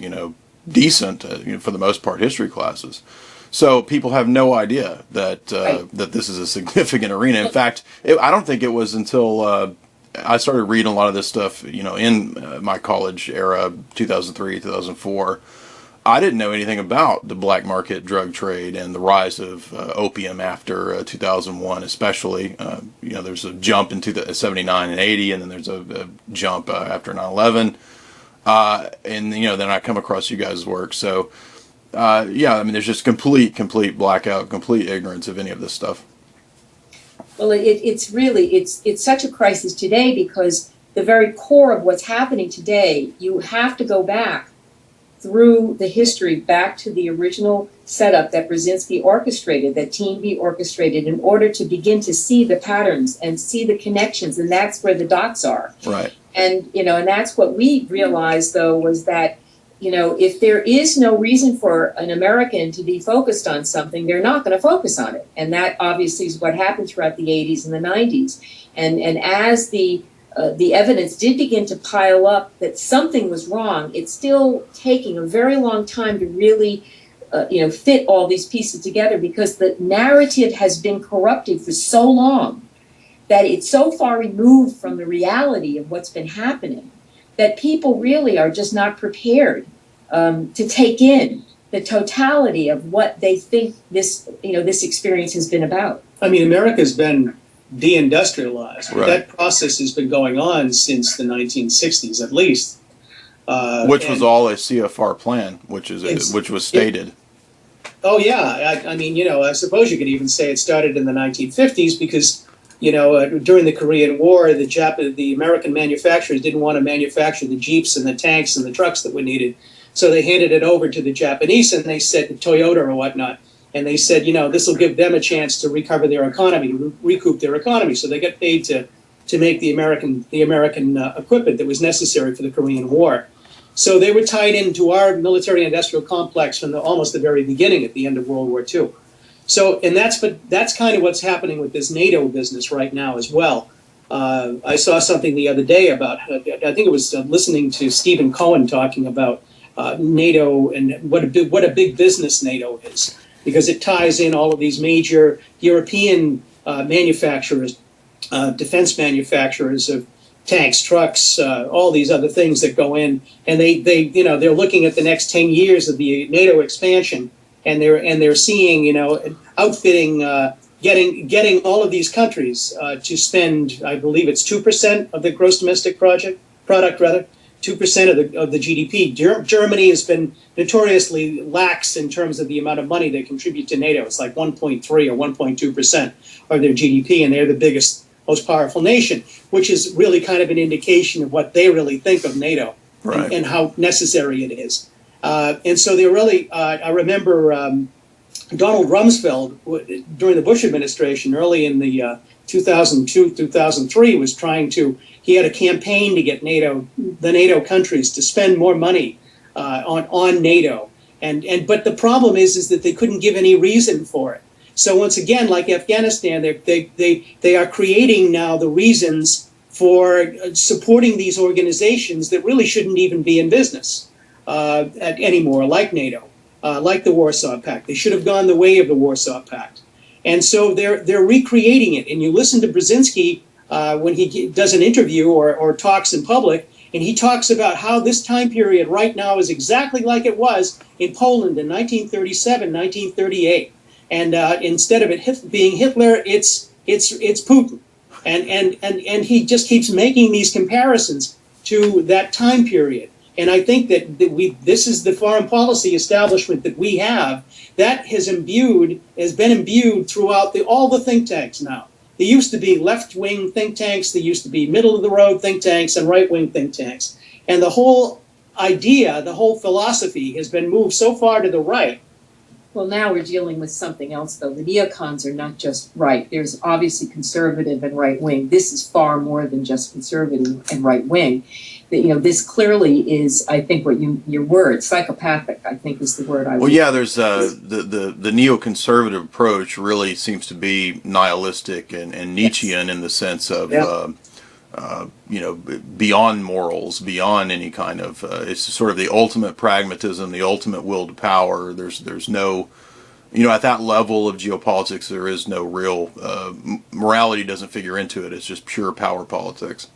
decent, for the most part, history classes. So people have no idea that that this is a significant arena. In fact, I don't think it was until I started reading a lot of this stuff, in my college era, 2003, 2004. I didn't know anything about the black market drug trade and the rise of opium after 2001, especially. There's a jump in 79 and 80, and then there's a jump after 9/11. And, then I come across you guys' work. So, there's just complete blackout, complete ignorance of any of this stuff. Well, it's such a crisis today because the very core of what's happening today, you have to go back through the history back to the original setup that Brzezinski orchestrated, that Team B orchestrated, in order to begin to see the patterns and see the connections, and that's where the dots are. Right. And, and that's what we realized, though, was that, if there is no reason for an American to be focused on something, they're not going to focus on it. And that obviously is what happened throughout the 80s and the 90s. And as the evidence did begin to pile up that something was wrong, it's still taking a very long time to really, fit all these pieces together, because the narrative has been corrupted for so long that it's so far removed from the reality of what's been happening that people really are just not prepared to take in the totality of what they think this, this experience has been about. I mean, America's been deindustrialized. Right. That process has been going on since the 1960s, at least. Which was all a CFR plan, which was stated. Oh yeah, I mean, I suppose you could even say it started in the 1950s because, during the Korean War, the American manufacturers didn't want to manufacture the Jeeps and the tanks and the trucks that were needed, so they handed it over to the Japanese, and they said, Toyota or whatnot, and they said, this will give them a chance to recover their economy, recoup their economy, so they got paid to make the American equipment that was necessary for the Korean War. So they were tied into our military-industrial complex from almost the very beginning at the end of World War II. So, and that's kind of what's happening with this NATO business right now as well. I saw something the other day about, I think it was listening to Stephen Cohen talking about NATO and what a big business NATO is, because it ties in all of these major European manufacturers, defense manufacturers of tanks, trucks, all these other things that go in, and they're looking at the next 10 years of the NATO expansion, and they're seeing, outfitting, getting all of these countries to spend, I believe it's 2% of the gross domestic product, 2% of the GDP. Germany has been notoriously lax in terms of the amount of money they contribute to NATO. It's like 1.3 or 1.2% of their GDP, and they're the biggest, most powerful nation, which is really kind of an indication of what they really think of NATO, right, and how necessary it is. And so they're really, I remember Donald Rumsfeld, during the Bush administration, early in the 2002, 2003, he had a campaign to get the NATO countries to spend more money on NATO. But the problem is that they couldn't give any reason for it. So once again, like Afghanistan, they are creating now the reasons for supporting these organizations that really shouldn't even be in business anymore, like NATO, like the Warsaw Pact. They should have gone the way of the Warsaw Pact. And so they're recreating it. And you listen to Brzezinski when he does an interview or talks in public, and he talks about how this time period right now is exactly like it was in Poland in 1937, 1938. And instead of it being Hitler, it's Putin, and he just keeps making these comparisons to that time period. And I think that this is the foreign policy establishment that we have that has been imbued throughout all the think tanks now. There used to be left-wing think tanks, there used to be middle-of-the-road think tanks, and right-wing think tanks, and the whole idea, the whole philosophy has been moved so far to the right. Well, now we're dealing with something else, though. The neocons are not just right. There's obviously conservative and right-wing. This is far more than just conservative and right-wing. This clearly is, I think, what your word, psychopathic, I think is the word I would. Well, yeah, there's the neoconservative approach really seems to be nihilistic and Nietzschean, yes, in the sense of, beyond morals, beyond any kind of, it's sort of the ultimate pragmatism, the ultimate will to power. There's no, at that level of geopolitics, there is no real, morality doesn't figure into it. It's just pure power politics.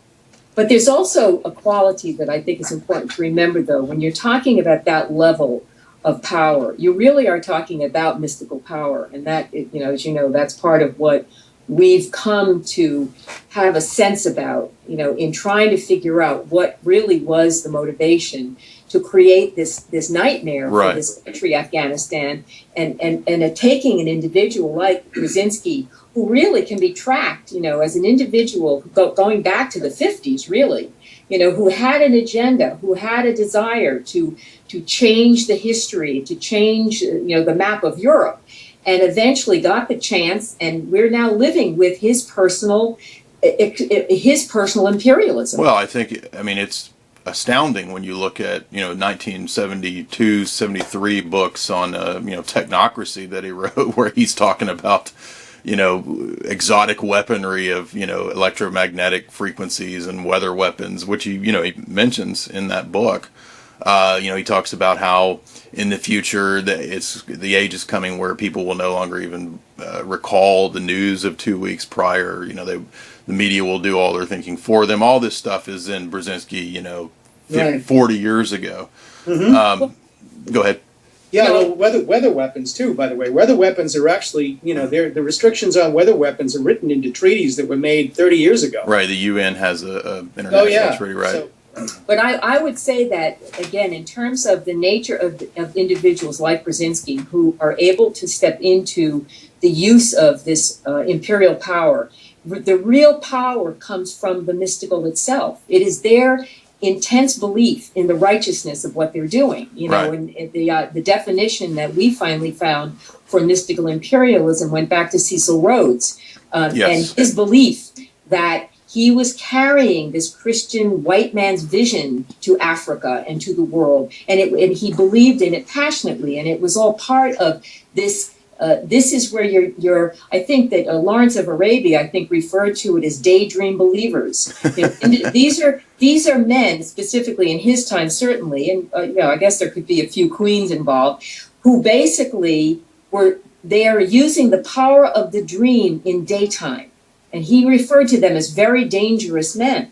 But there's also a quality that I think is important to remember, though. When you're talking about that level of power, you really are talking about mystical power. And that, as you know, that's part of what we've come to have a sense about, in trying to figure out what really was the motivation to create this nightmare for right, this country, Afghanistan, and taking an individual like Brzezinski, who really can be tracked, as an individual going back to the 50s, really, who had an agenda, who had a desire to change the history, to change, the map of Europe, and eventually got the chance, and we're now living with his personal imperialism. Well, it's astounding when you look at 1972, 73 books on technocracy that he wrote, where he's talking about exotic weaponry of electromagnetic frequencies and weather weapons, which he mentions in that book. He talks about how in the future the age is coming where people will no longer even recall the news of 2 weeks prior. the media will do all their thinking for them. All this stuff is in Brzezinski, Right. 40 years ago. Go ahead. Yeah, well, weather weapons too. By the way, weather weapons are actually, the restrictions on weather weapons are written into treaties that were made 30 years ago. Right, the UN has a international treaty, right? So, But I would say that, again, in terms of the nature of individuals like Brzezinski who are able to step into the use of this imperial power, the real power comes from the mystical itself. It is their intense belief in the righteousness of what they're doing. Right. And the definition that we finally found for mystical imperialism went back to Cecil Rhodes and his belief that he was carrying this Christian white man's vision to Africa and to the world, and he believed in it passionately, and it was all part of this. This is where I think that Lawrence of Arabia, I think, referred to it as daydream believers. These are men, specifically in his time, certainly, and I guess there could be a few queens involved, who basically they are using the power of the dream in daytime. And he referred to them as very dangerous men.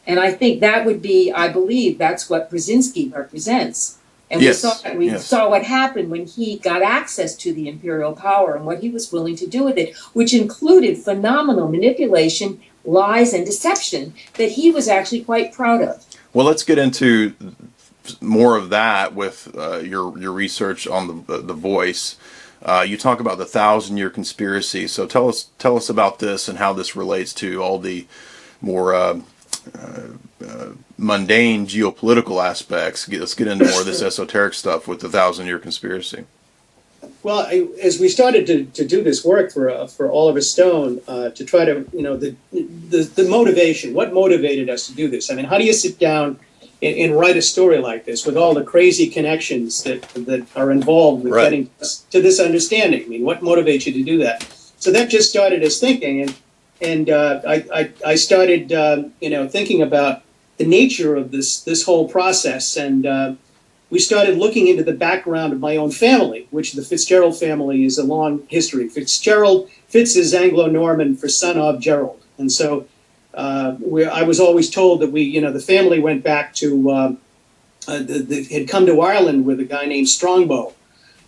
And I think that would be, I believe, that's what Brzezinski represents. And we saw what happened when he got access to the imperial power and what he was willing to do with it, which included phenomenal manipulation, lies, and deception that he was actually quite proud of. Well, let's get into more of that with your research on the voice. You talk about the 1,000-year conspiracy. So tell us about this and how this relates to all the more mundane geopolitical aspects. Let's get into more of this esoteric stuff with the 1,000-year conspiracy. well, as we started to do this work for Oliver Stone, to try to, the motivation, what motivated us to do this? I mean, how do you sit down and write a story like this with all the crazy connections that are involved with getting to this understanding? I mean, what motivates you to do that? So that just started us thinking, and I started, thinking about the nature of this whole process, and we started looking into the background of my own family, which the Fitzgerald family is a long history. Fitz is Anglo-Norman for son of Gerald, and so. I was always told that the family went back to, had come to Ireland with a guy named Strongbow,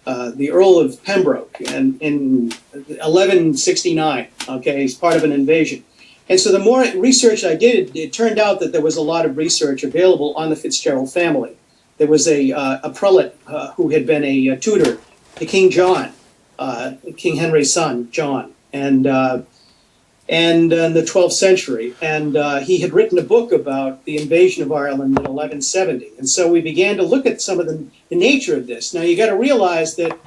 the Earl of Pembroke, and in 1169. Okay, he's part of an invasion, and so the more research I did, it turned out that there was a lot of research available on the Fitzgerald family. There was a prelate who had been a tutor to King John, King Henry's son, John, and in the 12th century. And he had written a book about the invasion of Ireland in 1170. And so we began to look at some of the nature of this. Now, you got to realize that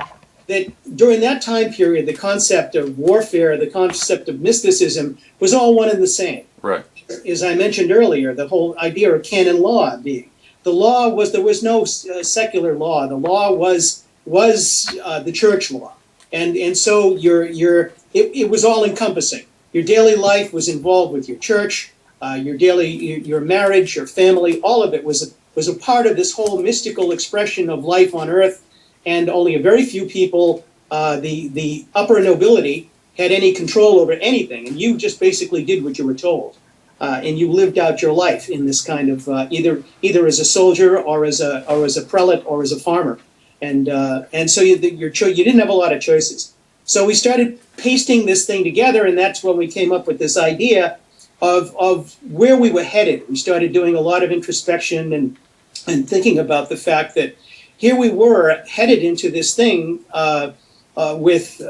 during that time period, the concept of warfare, the concept of mysticism was all one and the same. Right. As I mentioned earlier, the whole idea of canon law being. The law was, there was no secular law. The law was the church law. And so it was all encompassing. Your daily life was involved with your church, your marriage, your family. All of it was a part of this whole mystical expression of life on earth. And only a very few people, the upper nobility, had any control over anything. And you just basically did what you were told. And you lived out your life in this kind of either as a soldier or as a prelate or as a farmer. And so you didn't have a lot of choices. So we started pasting this thing together, and that's when we came up with this idea of where we were headed. We started doing a lot of introspection and thinking about the fact that here we were headed into this thing with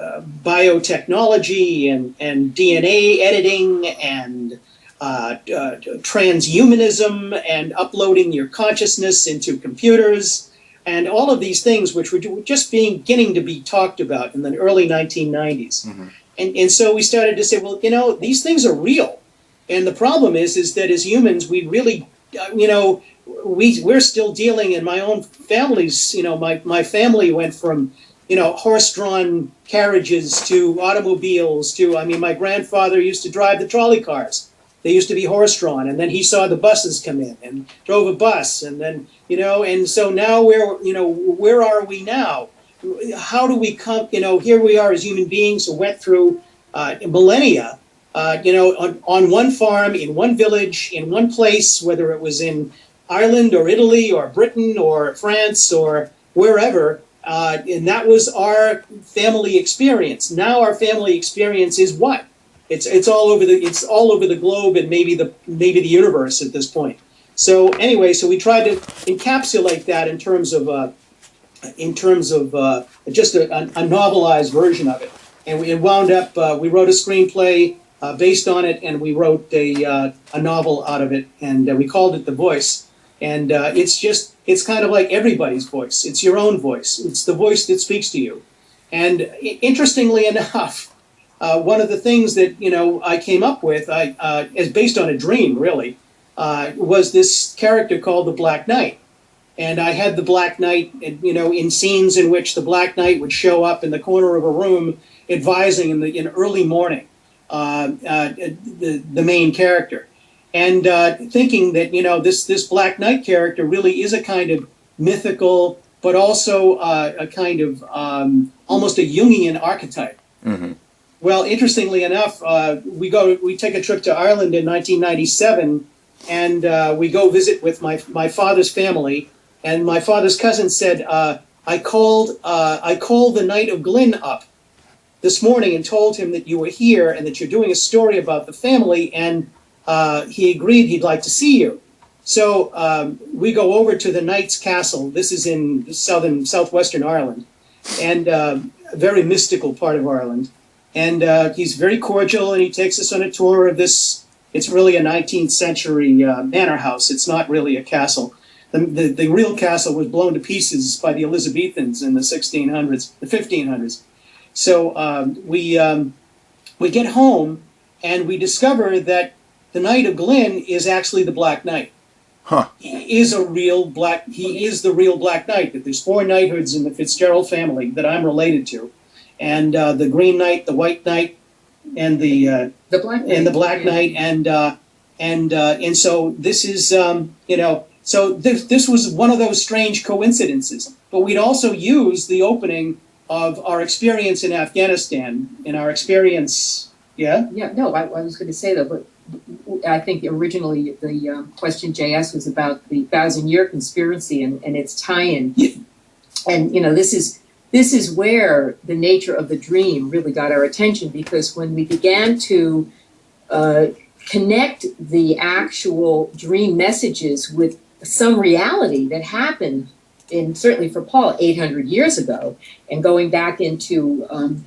biotechnology and DNA editing and transhumanism and uploading your consciousness into computers. And all of these things, which were just beginning to be talked about in the early 1990s. Mm-hmm. And so we started to say, well, these things are real. And the problem is that as humans, we really, we're still dealing in my own families. My family went from, horse-drawn carriages to automobiles to, my grandfather used to drive the trolley cars. They used to be horse-drawn, and then he saw the buses come in and drove a bus, and then, and so now where are we now? How do we come, here we are as human beings who went through millennia on one farm, in one village, in one place, whether it was in Ireland or Italy or Britain or France or wherever, and that was our family experience. Now our family experience is what? It's all over the globe and maybe the universe at this point. So anyway, so we tried to encapsulate that in terms of just a novelized version of it, and it wound up. We wrote a screenplay based on it, and we wrote a novel out of it, and we called it The Voice. And it's kind of like everybody's voice. It's your own voice. It's the voice that speaks to you. And interestingly enough, one of the things that I came up with, is based on a dream, really, was this character called the Black Knight. And I had the Black Knight, in scenes in which the Black Knight would show up in the corner of a room, advising in early morning the main character. And thinking that this Black Knight character really is a kind of mythical, but also a kind of almost a Jungian archetype. Mm-hmm. Well, interestingly enough, we take a trip to Ireland in 1997, and we go visit with my father's family. And my father's cousin said, "I called the Knight of Glyn up this morning and told him that you were here and that you're doing a story about the family, and he agreed he'd like to see you." So we go over to the Knight's Castle. This is in southwestern Ireland, and a very mystical part of Ireland. And he's very cordial, and he takes us on a tour of this. It's really a 19th century manor house. It's not really a castle. The real castle was blown to pieces by the Elizabethans in the 1600s, the 1500s. So we get home, and we discover that the Knight of Glyn is actually the Black Knight. Huh. He is the real Black Knight. That there's 4 knighthoods in the Fitzgerald family that I'm related to, and the Green Knight, the White Knight, and the Black Knight. And the Black Knight, and so this is so this was one of those strange coincidences. But we'd also use the opening of our experience in Afghanistan, in our experience. Yeah. Yeah. No, I was going to say that, but I think originally the question JS was about the 1,000-year conspiracy and its tie-in. Yeah. And this is where the nature of the dream really got our attention, because when we began to connect the actual dream messages with some reality that happened certainly for Paul 800 years ago, and going back into an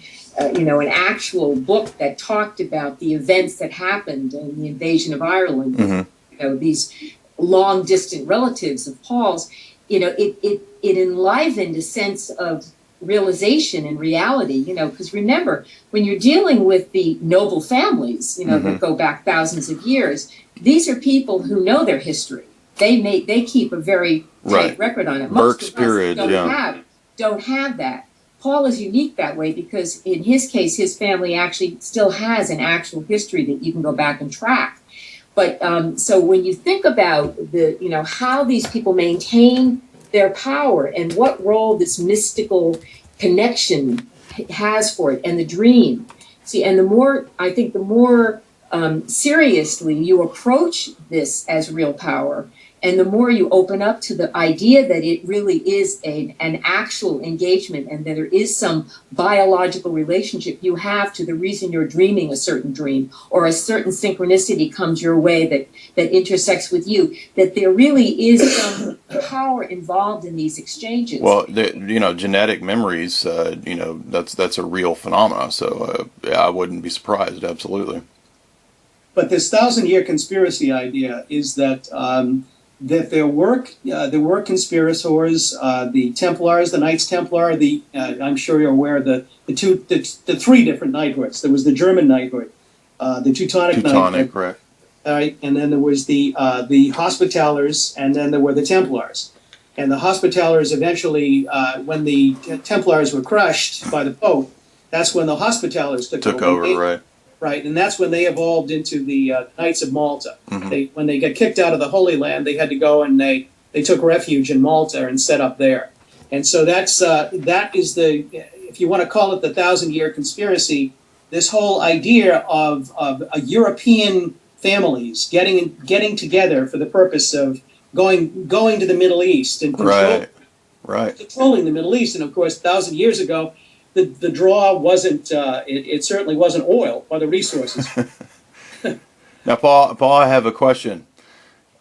actual book that talked about the events that happened in the invasion of Ireland, mm-hmm. These long distant relatives of Paul's, it enlivened a sense of realization and reality, because remember, when you're dealing with the noble families, mm-hmm. that go back thousands of years, these are people who know their history. They keep a very tight record on it. Most Burke's period, don't have that. Paul is unique that way because in his case, his family actually still has an actual history that you can go back and track. But so when you think about how these people maintain their power and what role this mystical connection has for it, and the dream. See, and the more seriously you approach this as real power, and the more you open up to the idea that it really is an actual engagement, and that there is some biological relationship you have to the reason you're dreaming a certain dream, or a certain synchronicity comes your way that intersects with you, that there really is some power involved in these exchanges. Well, genetic memories, that's a real phenomena. So I wouldn't be surprised, absolutely. But this 1,000-year conspiracy idea is that that there were conspirators, the Templars, the Knights Templar, I'm sure you're aware of the 3 different knighthoods. There was the German knighthood, the Teutonic knighthood, correct. And then there was the Hospitallers, and then there were the Templars. And the Hospitallers eventually, when the Templars were crushed by the Pope, that's when the Hospitallers took over. Right. Right, and that's when they evolved into the Knights of Malta. Mm-hmm. When they got kicked out of the Holy Land, they had to go and they took refuge in Malta and set up there. And so that is if you want to call it the 1,000-year conspiracy, this whole idea of European families getting together for the purpose of going to the Middle East and controlling the Middle East. And of course, 1,000 years ago, the draw wasn't it certainly wasn't oil or the resources. Now, Paul, I have a question.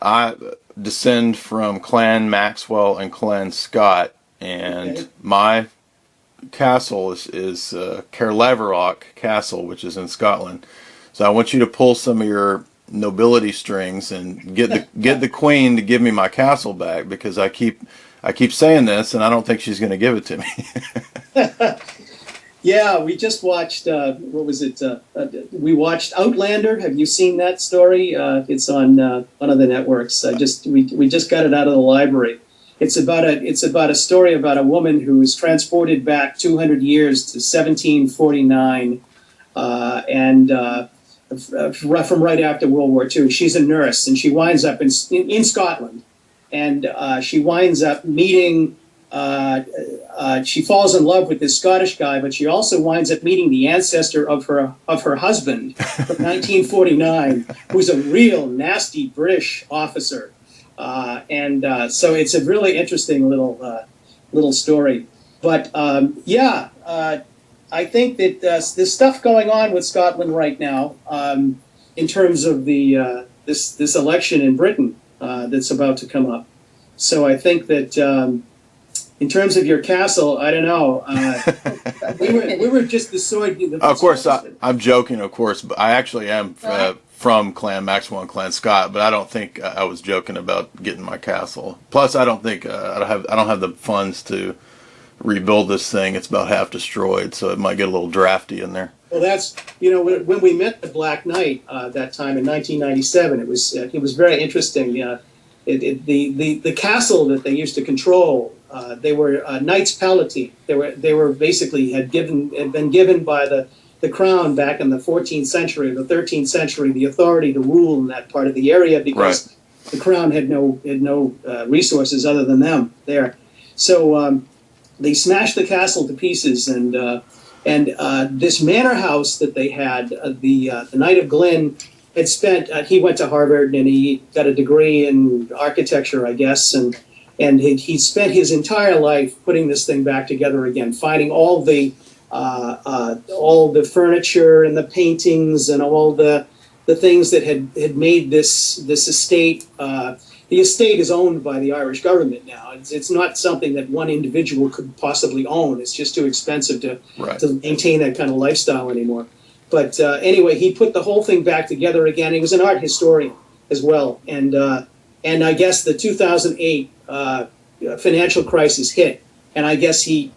I descend from Clan Maxwell and Clan Scott, and my castle is Caerlaverock Castle, which is in Scotland. So I want you to pull some of your nobility strings and get the queen to give me my castle back, because I keep saying this and I don't think she's going to give it to me. Yeah, we just watched what was it? We watched Outlander. Have you seen that story? It's on one of the networks. We just got it out of the library. It's about a story about a woman who is transported back 200 years to 1749, and from right after World War II. She's a nurse, and she winds up in Scotland, and she winds up meeting. She falls in love with this Scottish guy, but she also winds up meeting the ancestor of her husband from 1949, who's a real nasty British officer. So it's a really interesting little story. But I think that there's stuff going on with Scotland right now in terms of the this election in Britain that's about to come up. So I think that. In terms of your castle, I don't know. We were just the sword. Of course, I'm joking. Of course, but I actually am from Clan Maxwell and Clan Scott. But I don't think I was joking about getting my castle. Plus, I don't think I don't have the funds to rebuild this thing. It's about half destroyed, so it might get a little drafty in there. Well, that's when we met the Black Knight that time in 1997. It was very interesting. The castle that they used to control. They were Knights Palatine. They were basically had been given by the crown back in the 14th century, the 13th century, the authority to rule in that part of the area because the crown had no resources other than them there. So they smashed the castle to pieces, and this manor house that they had, the Knight of Glyn had spent. He went to Harvard and he got a degree in architecture, I guess, and he spent his entire life putting this thing back together again, finding all the furniture and the paintings and all the things that had made this estate. The estate is owned by the Irish government now. It's not something that one individual could possibly own. It's just too expensive to maintain that kind of lifestyle anymore. But anyway, he put the whole thing back together again. He was an art historian as well, and I guess the 2008 financial crisis hit, and I guess he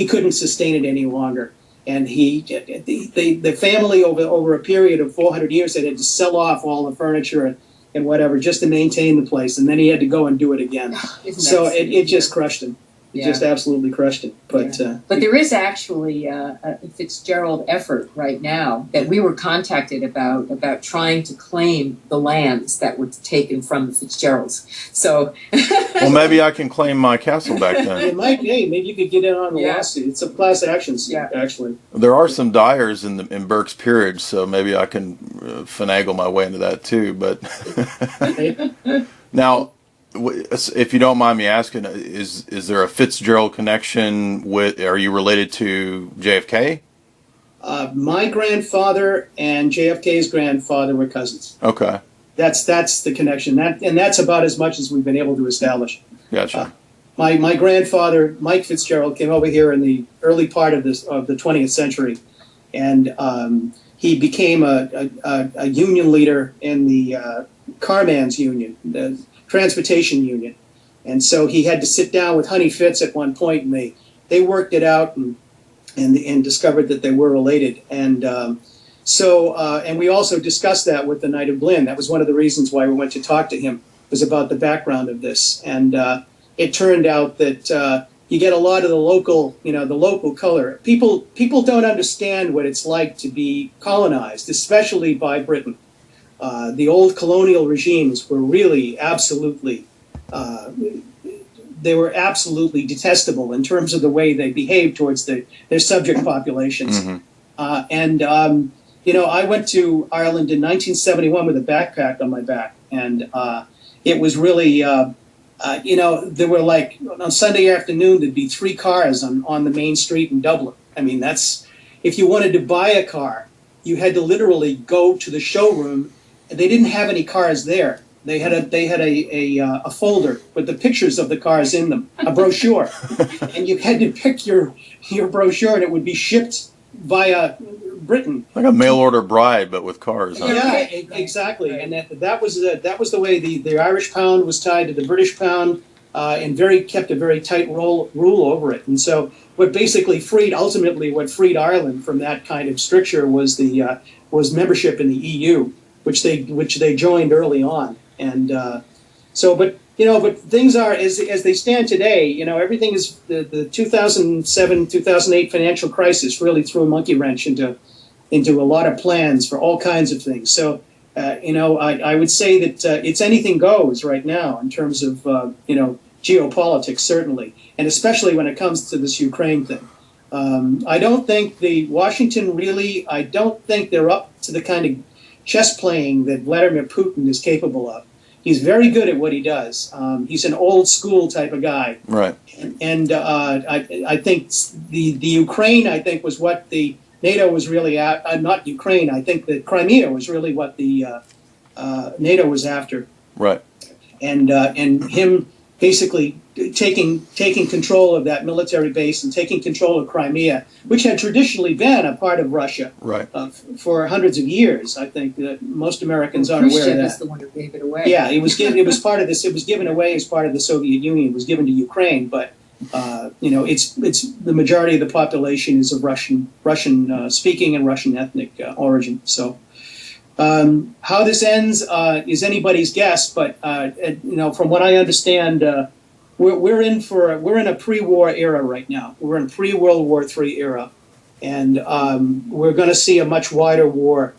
couldn't sustain it any longer. And the family over a period of 400 years had to sell off all the furniture and whatever just to maintain the place, and then he had to go and do it again. So it just crushed him. It just absolutely crushed him. But there is actually a Fitzgerald effort right now that we were contacted about trying to claim the lands that were taken from the Fitzgeralds. So well, maybe I can claim my castle back then. It might be. Maybe you could get in on the lawsuit. It's a class action suit, actually. There are some Dyers in Burke's Peerage, so maybe I can finagle my way into that too. But now, if you don't mind me asking, is there a Fitzgerald connection with? Are you related to JFK? My grandfather and JFK's grandfather were cousins. Okay, that's the connection. That's about as much as we've been able to establish. Gotcha. My grandfather, Mike Fitzgerald, came over here in the early part of the 20th century, and he became a union leader in the Carman's Union, the transportation union, and so he had to sit down with Honey Fitz at one point, and they worked it out and discovered that they were related, and we also discussed that with the Knight of Glyn. That was one of the reasons why we went to talk to him, was about the background of this, and it turned out that you get a lot of the local color. People don't understand what it's like to be colonized, especially by Britain. The old colonial regimes were really absolutely detestable in terms of the way they behaved towards their subject populations. Mm-hmm. I went to Ireland in 1971 with a backpack on my back, and it was really, there were like on Sunday afternoon there'd be 3 cars on the main street in Dublin. I mean, that's if you wanted to buy a car, you had to literally go to the showroom. They didn't have any cars there. They had a folder with the pictures of the cars in them, a brochure, and you had to pick your brochure, and it would be shipped via Britain. Like a mail order bride, but with cars. Huh? Yeah, exactly. And that was the way the Irish pound was tied to the British pound, and kept a very tight rule over it. And so what freed Ireland from that kind of stricture was was membership in the EU, which they joined early on. And but things are as they stand today. Everything is the 2007-2008 financial crisis really threw a monkey wrench into a lot of plans for all kinds of things. So I would say that it's anything goes right now in terms of geopolitics, certainly, and especially when it comes to this Ukraine thing. I don't think I don't think they're up to the kind of chess playing that Vladimir Putin is capable of. He's very good at what he does. He's an old school type of guy. Right. And I think the Ukraine, I think, was what the NATO was really at. Not Ukraine. I think that Crimea was really what the NATO was after. Right. And him basically taking control of that military base and taking control of Crimea, which had traditionally been a part of Russia, right, for hundreds of years. I think that most Americans aren't aware of that. Is the one who gave it away. Yeah, it was part of this. It was given away as part of the Soviet Union. It was given to Ukraine, but it's the majority of the population is of Russian speaking and Russian ethnic origin. So. How this ends is anybody's guess, but from what I understand, we're in a pre-war era right now. We're in pre-World War III era, and we're going to see a much wider war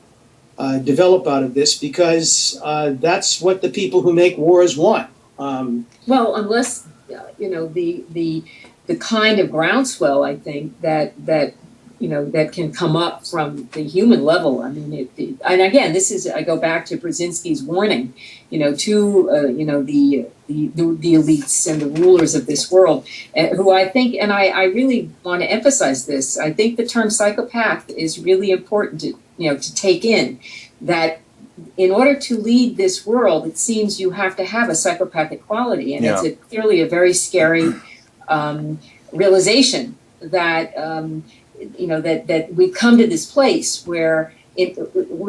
develop out of this because that's what the people who make wars want. Well, unless the kind of groundswell, I think that can come up from the human level. I mean, and again, I go back to Brzezinski's warning, to the elites and the rulers of this world, who I think, and I really want to emphasize this. I think the term psychopath is really important to take in. That in order to lead this world, it seems you have to have a psychopathic quality, and it's clearly a very scary realization that. That we've come to this place where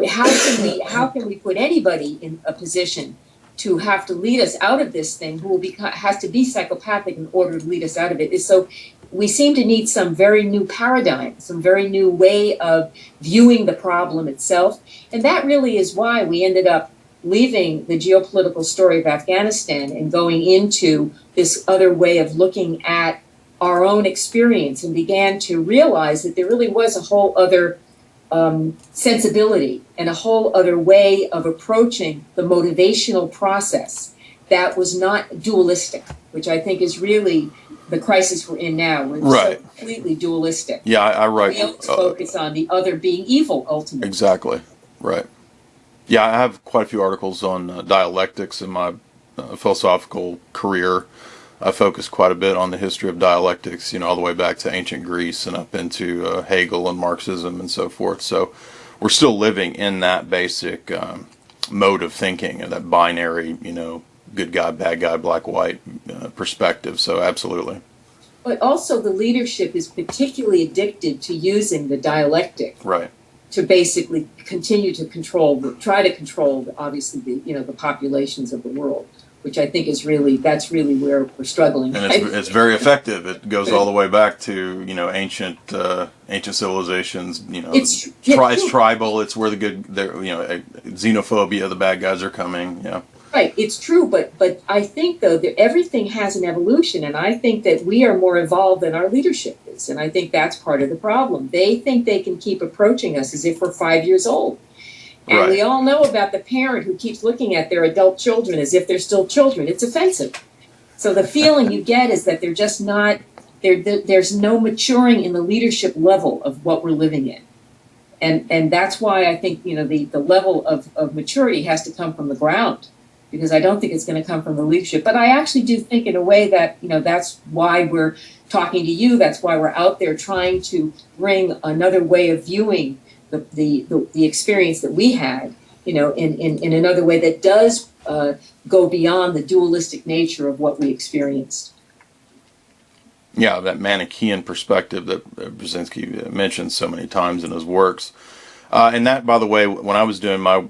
how can we put anybody in a position to have to lead us out of this thing who has to be psychopathic in order to lead us out of it? So we seem to need some very new paradigm, some very new way of viewing the problem itself. And that really is why we ended up leaving the geopolitical story of Afghanistan and going into this other way of looking at our own experience, and began to realize that there really was a whole other sensibility and a whole other way of approaching the motivational process that was not dualistic, which I think is really the crisis we're in now. We're so completely dualistic. Yeah, I write. We always focus on the other being evil, ultimately. Exactly. Right. Yeah, I have quite a few articles on dialectics in my philosophical career. I focused quite a bit on the history of dialectics, all the way back to ancient Greece and up into Hegel and Marxism and so forth. So we're still living in that basic mode of thinking and that binary, good guy, bad guy, black, white perspective. So absolutely. But also the leadership is particularly addicted to using the dialectic. Right. To basically continue to try to control, obviously, the populations of the world, which I think that's really where we're struggling. And it's very effective. It goes all the way back to, ancient civilizations, it's tribal. It's where the good, xenophobia, the bad guys are coming. Yeah. Right. It's true. But I think, though, that everything has an evolution. And I think that we are more evolved than our leadership is. And I think that's part of the problem. They think they can keep approaching us as if we're 5 years old. And we all know about the parent who keeps looking at their adult children as if they're still children. It's offensive. So the feeling you get is that they're just not, there's no maturing in the leadership level of what we're living in. And that's why I think, the level of maturity has to come from the ground, because I don't think it's going to come from the leadership. But I actually do think in a way that, that's why we're talking to you. That's why we're out there trying to bring another way of viewing the experience that we had, in another way that does go beyond the dualistic nature of what we experienced. Yeah, that Manichaean perspective that Brzezinski mentions so many times in his works. And that, by the way, when I was doing my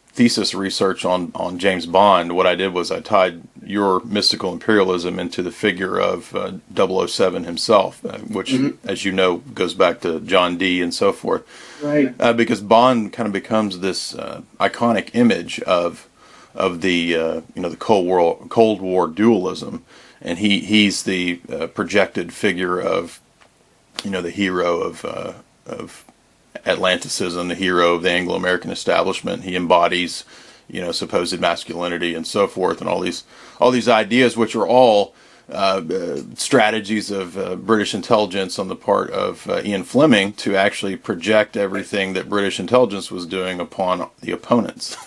thesis research on James Bond, what I did was I tied your mystical imperialism into the figure of 007 himself, which, as you know, goes back to John Dee and so forth. Right. Because Bond kind of becomes this iconic image of the the Cold War dualism, and he's the projected figure of the hero of Atlanticism, the hero of the Anglo-American establishment. He embodies supposed masculinity and so forth, and all these ideas, which are all strategies of British intelligence on the part of Ian Fleming to actually project everything that British intelligence was doing upon the opponents.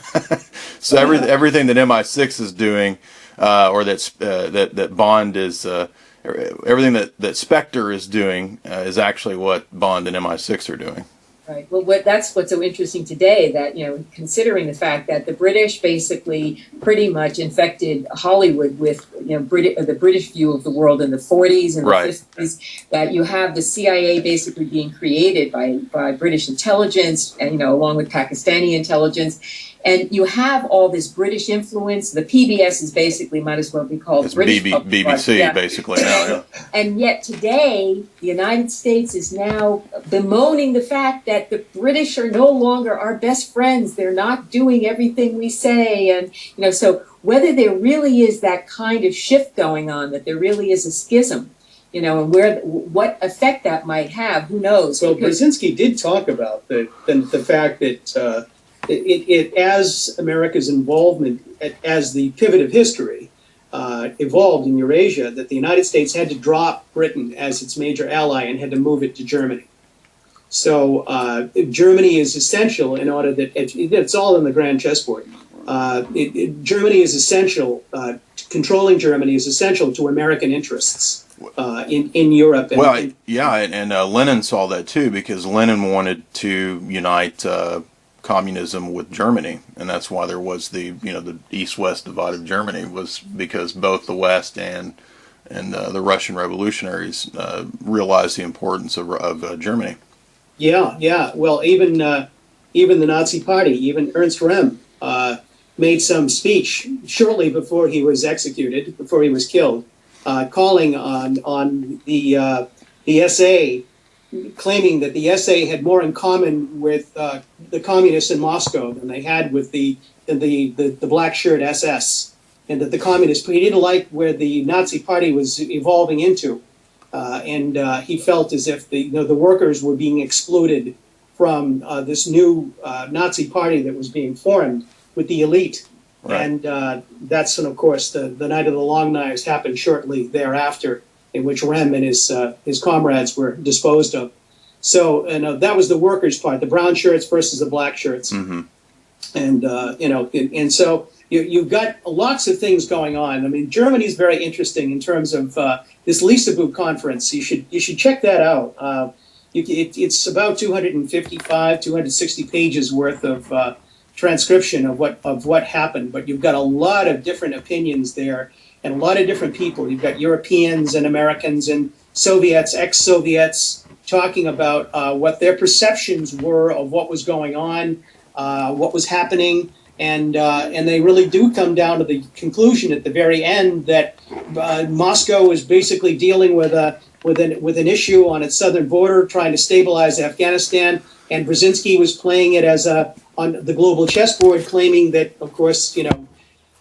So everything that MI6 is doing, or that Bond is, everything that Spectre is doing, is actually what Bond and MI6 are doing. Right. Well, that's what's so interesting today, that, considering the fact that the British basically pretty much infected Hollywood with, the British view of the world in the 40s and the 50s, that you have the CIA basically being created by British intelligence and, along with Pakistani intelligence. And you have all this British influence. The PBS is basically, might as well be called It's British BBC, basically now. Yeah. And yet today, the United States is now bemoaning the fact that the British are no longer our best friends. They're not doing everything we say. And, so whether there really is that kind of shift going on, that there really is a schism, and what effect that might have, who knows? Well, Brzezinski did talk about the fact that it as America's involvement, as the pivot of history evolved in Eurasia, that the United States had to drop Britain as its major ally and had to move it to Germany. So Germany is essential in order that it's all in the grand chessboard. Germany is essential. Controlling Germany is essential to American interests in Europe. And Lenin saw that too, because Lenin wanted to unite communism with Germany, and that's why there was the East-West divide of Germany, was because both the West and the Russian revolutionaries realized the importance of Germany. Yeah. Well, even the Nazi Party, even Ernst Röhm, made some speech shortly before he was executed, before he was killed, calling on the SA, claiming that the SA had more in common with the communists in Moscow than they had with the black shirt SS, and that the communists, he didn't like where the Nazi Party was evolving into, and he felt as if the workers were being excluded from this new Nazi Party that was being formed with the elite. Right. And that's when, of course, the Night of the Long Knives happened shortly thereafter, in which Rem and his comrades were disposed of. So, that was the workers' part, the brown shirts versus the black shirts. Mm-hmm. And so you've got lots of things going on. I mean, Germany's very interesting in terms of this Lisabu conference. You should check that out. It's about 260 pages worth of transcription of what happened, but you've got a lot of different opinions there, and a lot of different people. You've got Europeans and Americans and Soviets, ex-Soviets, talking about what their perceptions were of what was going on, what was happening, and they really do come down to the conclusion at the very end that Moscow was basically dealing with an issue on its southern border, trying to stabilize Afghanistan, and Brzezinski was playing it as on the global chessboard, claiming that, of course,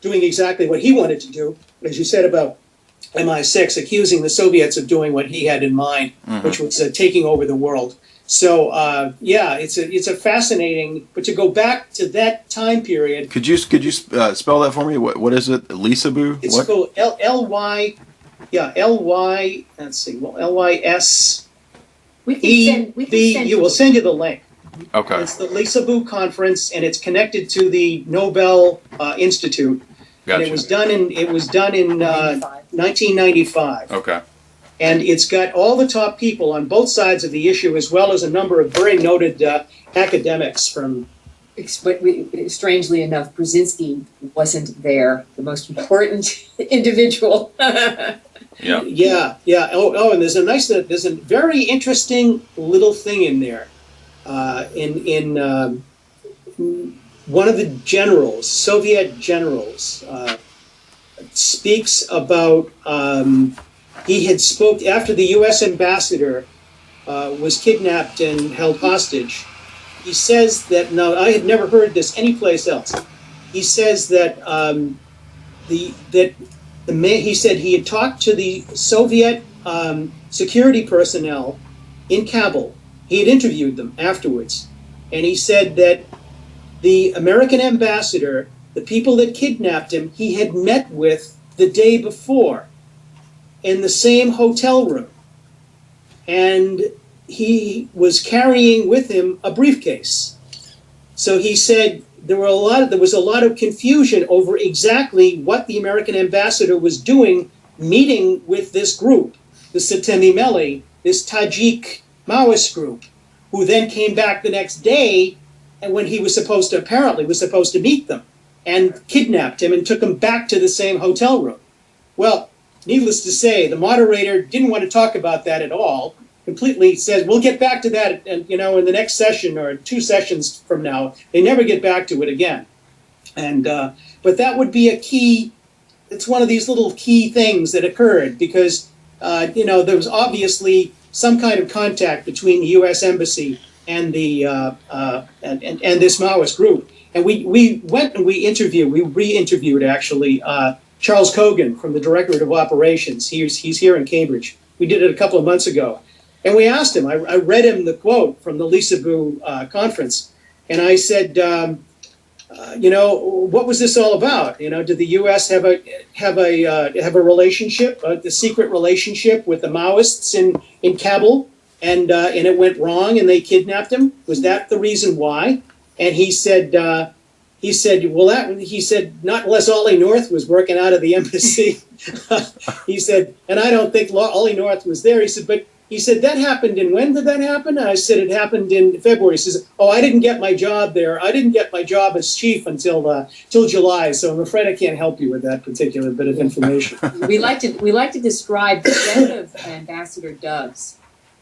doing exactly what he wanted to do, as you said about MI6, accusing the Soviets of doing what he had in mind, mm-hmm. which was taking over the world. So, it's a fascinating. But to go back to that time period, could you spell that for me? What is it? Lisabu? It's called L-Y. Yeah, L-Y. Let's see. Well, L-Y-S. We can send we'll send you the link. Okay. It's the Lisa Boo Conference, and it's connected to the Nobel Institute. Gotcha. And it was done in 1995. Okay. And it's got all the top people on both sides of the issue, as well as a number of very noted academics from. But strangely enough, Brzezinski wasn't there, the most important individual. Yeah. Yeah. Oh, and there's a very interesting little thing in there. In one of the generals, Soviet generals, speaks about he had spoke after the U.S. ambassador was kidnapped and held hostage. He says that, now I had never heard this anyplace else. He says that he said he had talked to the Soviet security personnel in Kabul. He had interviewed them afterwards, and he said that the American ambassador, the people that kidnapped him, he had met with the day before in the same hotel room, and he was carrying with him a briefcase. So he said there was a lot of confusion over exactly what the American ambassador was doing, meeting with this group, the Setemi Meli, this Tajik Maoist group, who then came back the next day, and when he was supposed to meet them, and kidnapped him and took him back to the same hotel room. Well, needless to say, the moderator didn't want to talk about that at all. Completely says, we'll get back to that, and in the next session or 2 sessions from now. They never get back to it again. And but that would be a key. It's one of these little key things that occurred because there was obviously some kind of contact between the U.S. Embassy and the and this Maoist group. And we went and we re-interviewed actually Charles Kogan from the Directorate of Operations. He's here in Cambridge. We did it a couple of months ago. And we asked him, I read him the quote from the Lisa Boo conference, and I said, what was this all about? Did the U.S. have a relationship, the secret relationship with the Maoists in Kabul, and it went wrong, and they kidnapped him? Was that the reason why? And he said, not unless Ollie North was working out of the embassy. He said, and I don't think Ollie North was there. He said, that happened in, when did that happen? And I said, it happened in February. He says, I didn't get my job there. I didn't get my job as chief until July. So I'm afraid I can't help you with that particular bit of information. We like to describe the death of Ambassador Dubs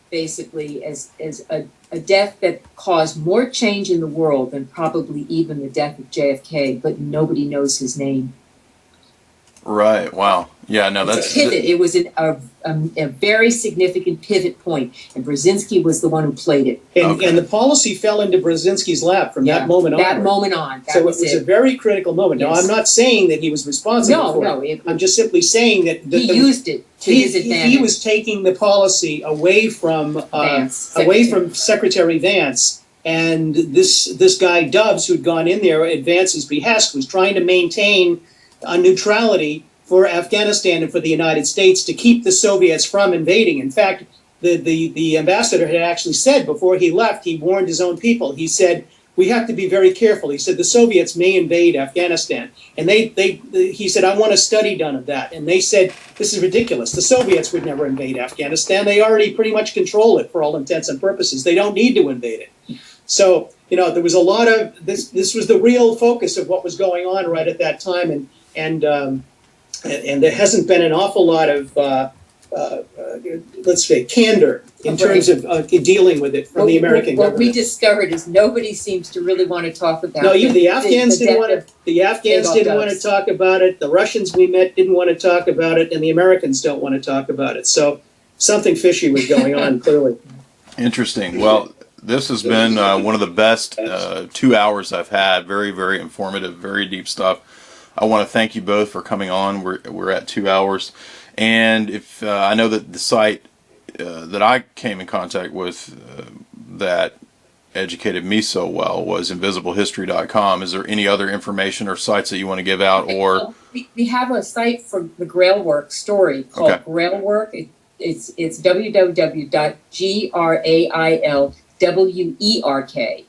basically as a death that caused more change in the world than probably even the death of JFK, but nobody knows his name. Right. Wow. Yeah. No, that's a pivot. It was a very significant pivot point, and Brzezinski was the one who played it. And the policy fell into Brzezinski's lap from that moment on. That moment on. So it was a very critical moment. Yes. Now, I'm not saying that he was responsible for it. I'm just simply saying that he used it to his advantage. He was taking the policy away from Secretary Vance. And this guy Dubs, who'd gone in there at Vance's behest, was trying to maintain a neutrality for Afghanistan and for the United States to keep the Soviets from invading. In fact, the ambassador had actually said before he left, he warned his own people. He said, we have to be very careful. He said, the Soviets may invade Afghanistan. And he said, I want a study done of that. And they said, this is ridiculous. The Soviets would never invade Afghanistan. They already pretty much control it for all intents and purposes. They don't need to invade it. So, there was a lot of, this was the real focus of what was going on right at that time. And there hasn't been an awful lot of, let's say, candor in terms of dealing with it from the American government. What we discovered is nobody seems to really want to talk about it. No, even the Afghans didn't want to. The Afghans didn't want to talk about it. The Russians we met didn't want to talk about it, and the Americans don't want to talk about it. So something fishy was going on, clearly. Interesting. Well, this has been one of the best 2 hours I've had. Very, very informative, very deep stuff. I want to thank you both for coming on. We're at 2 hours, and if I know that the site that I came in contact with that educated me so well was invisiblehistory.com. Is there any other information or sites that you want to give out? Or we have a site for the Grailwork story called Grailwork. It's www.grailtv.com. WERK.com.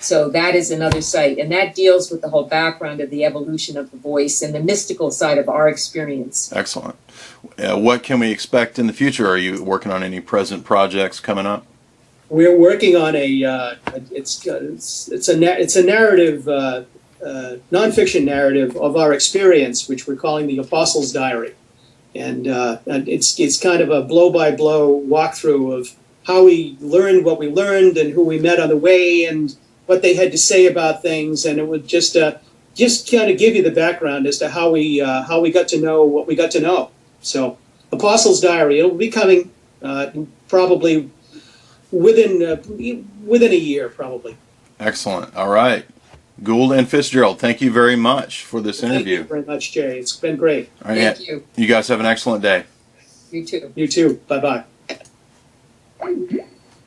So that is another site, and that deals with the whole background of the evolution of the voice and the mystical side of our experience. Excellent. What can we expect in the future? Are you working on any present projects coming up? We're working on it's a narrative, nonfiction narrative of our experience, which we're calling the Apostles' Diary, and it's kind of a blow-by-blow walkthrough of how we learned what we learned and who we met on the way and what they had to say about things, and it would just kind of give you the background as to how we got to know what we got to know. So, Apostles' Diary, it'll be coming probably within a year, probably. Excellent. All right. Gould and Fitzgerald, thank you very much for this interview. Thank you very much, Jay. It's been great. All right. Thank you. You guys have an excellent day. You too. You too. Bye-bye.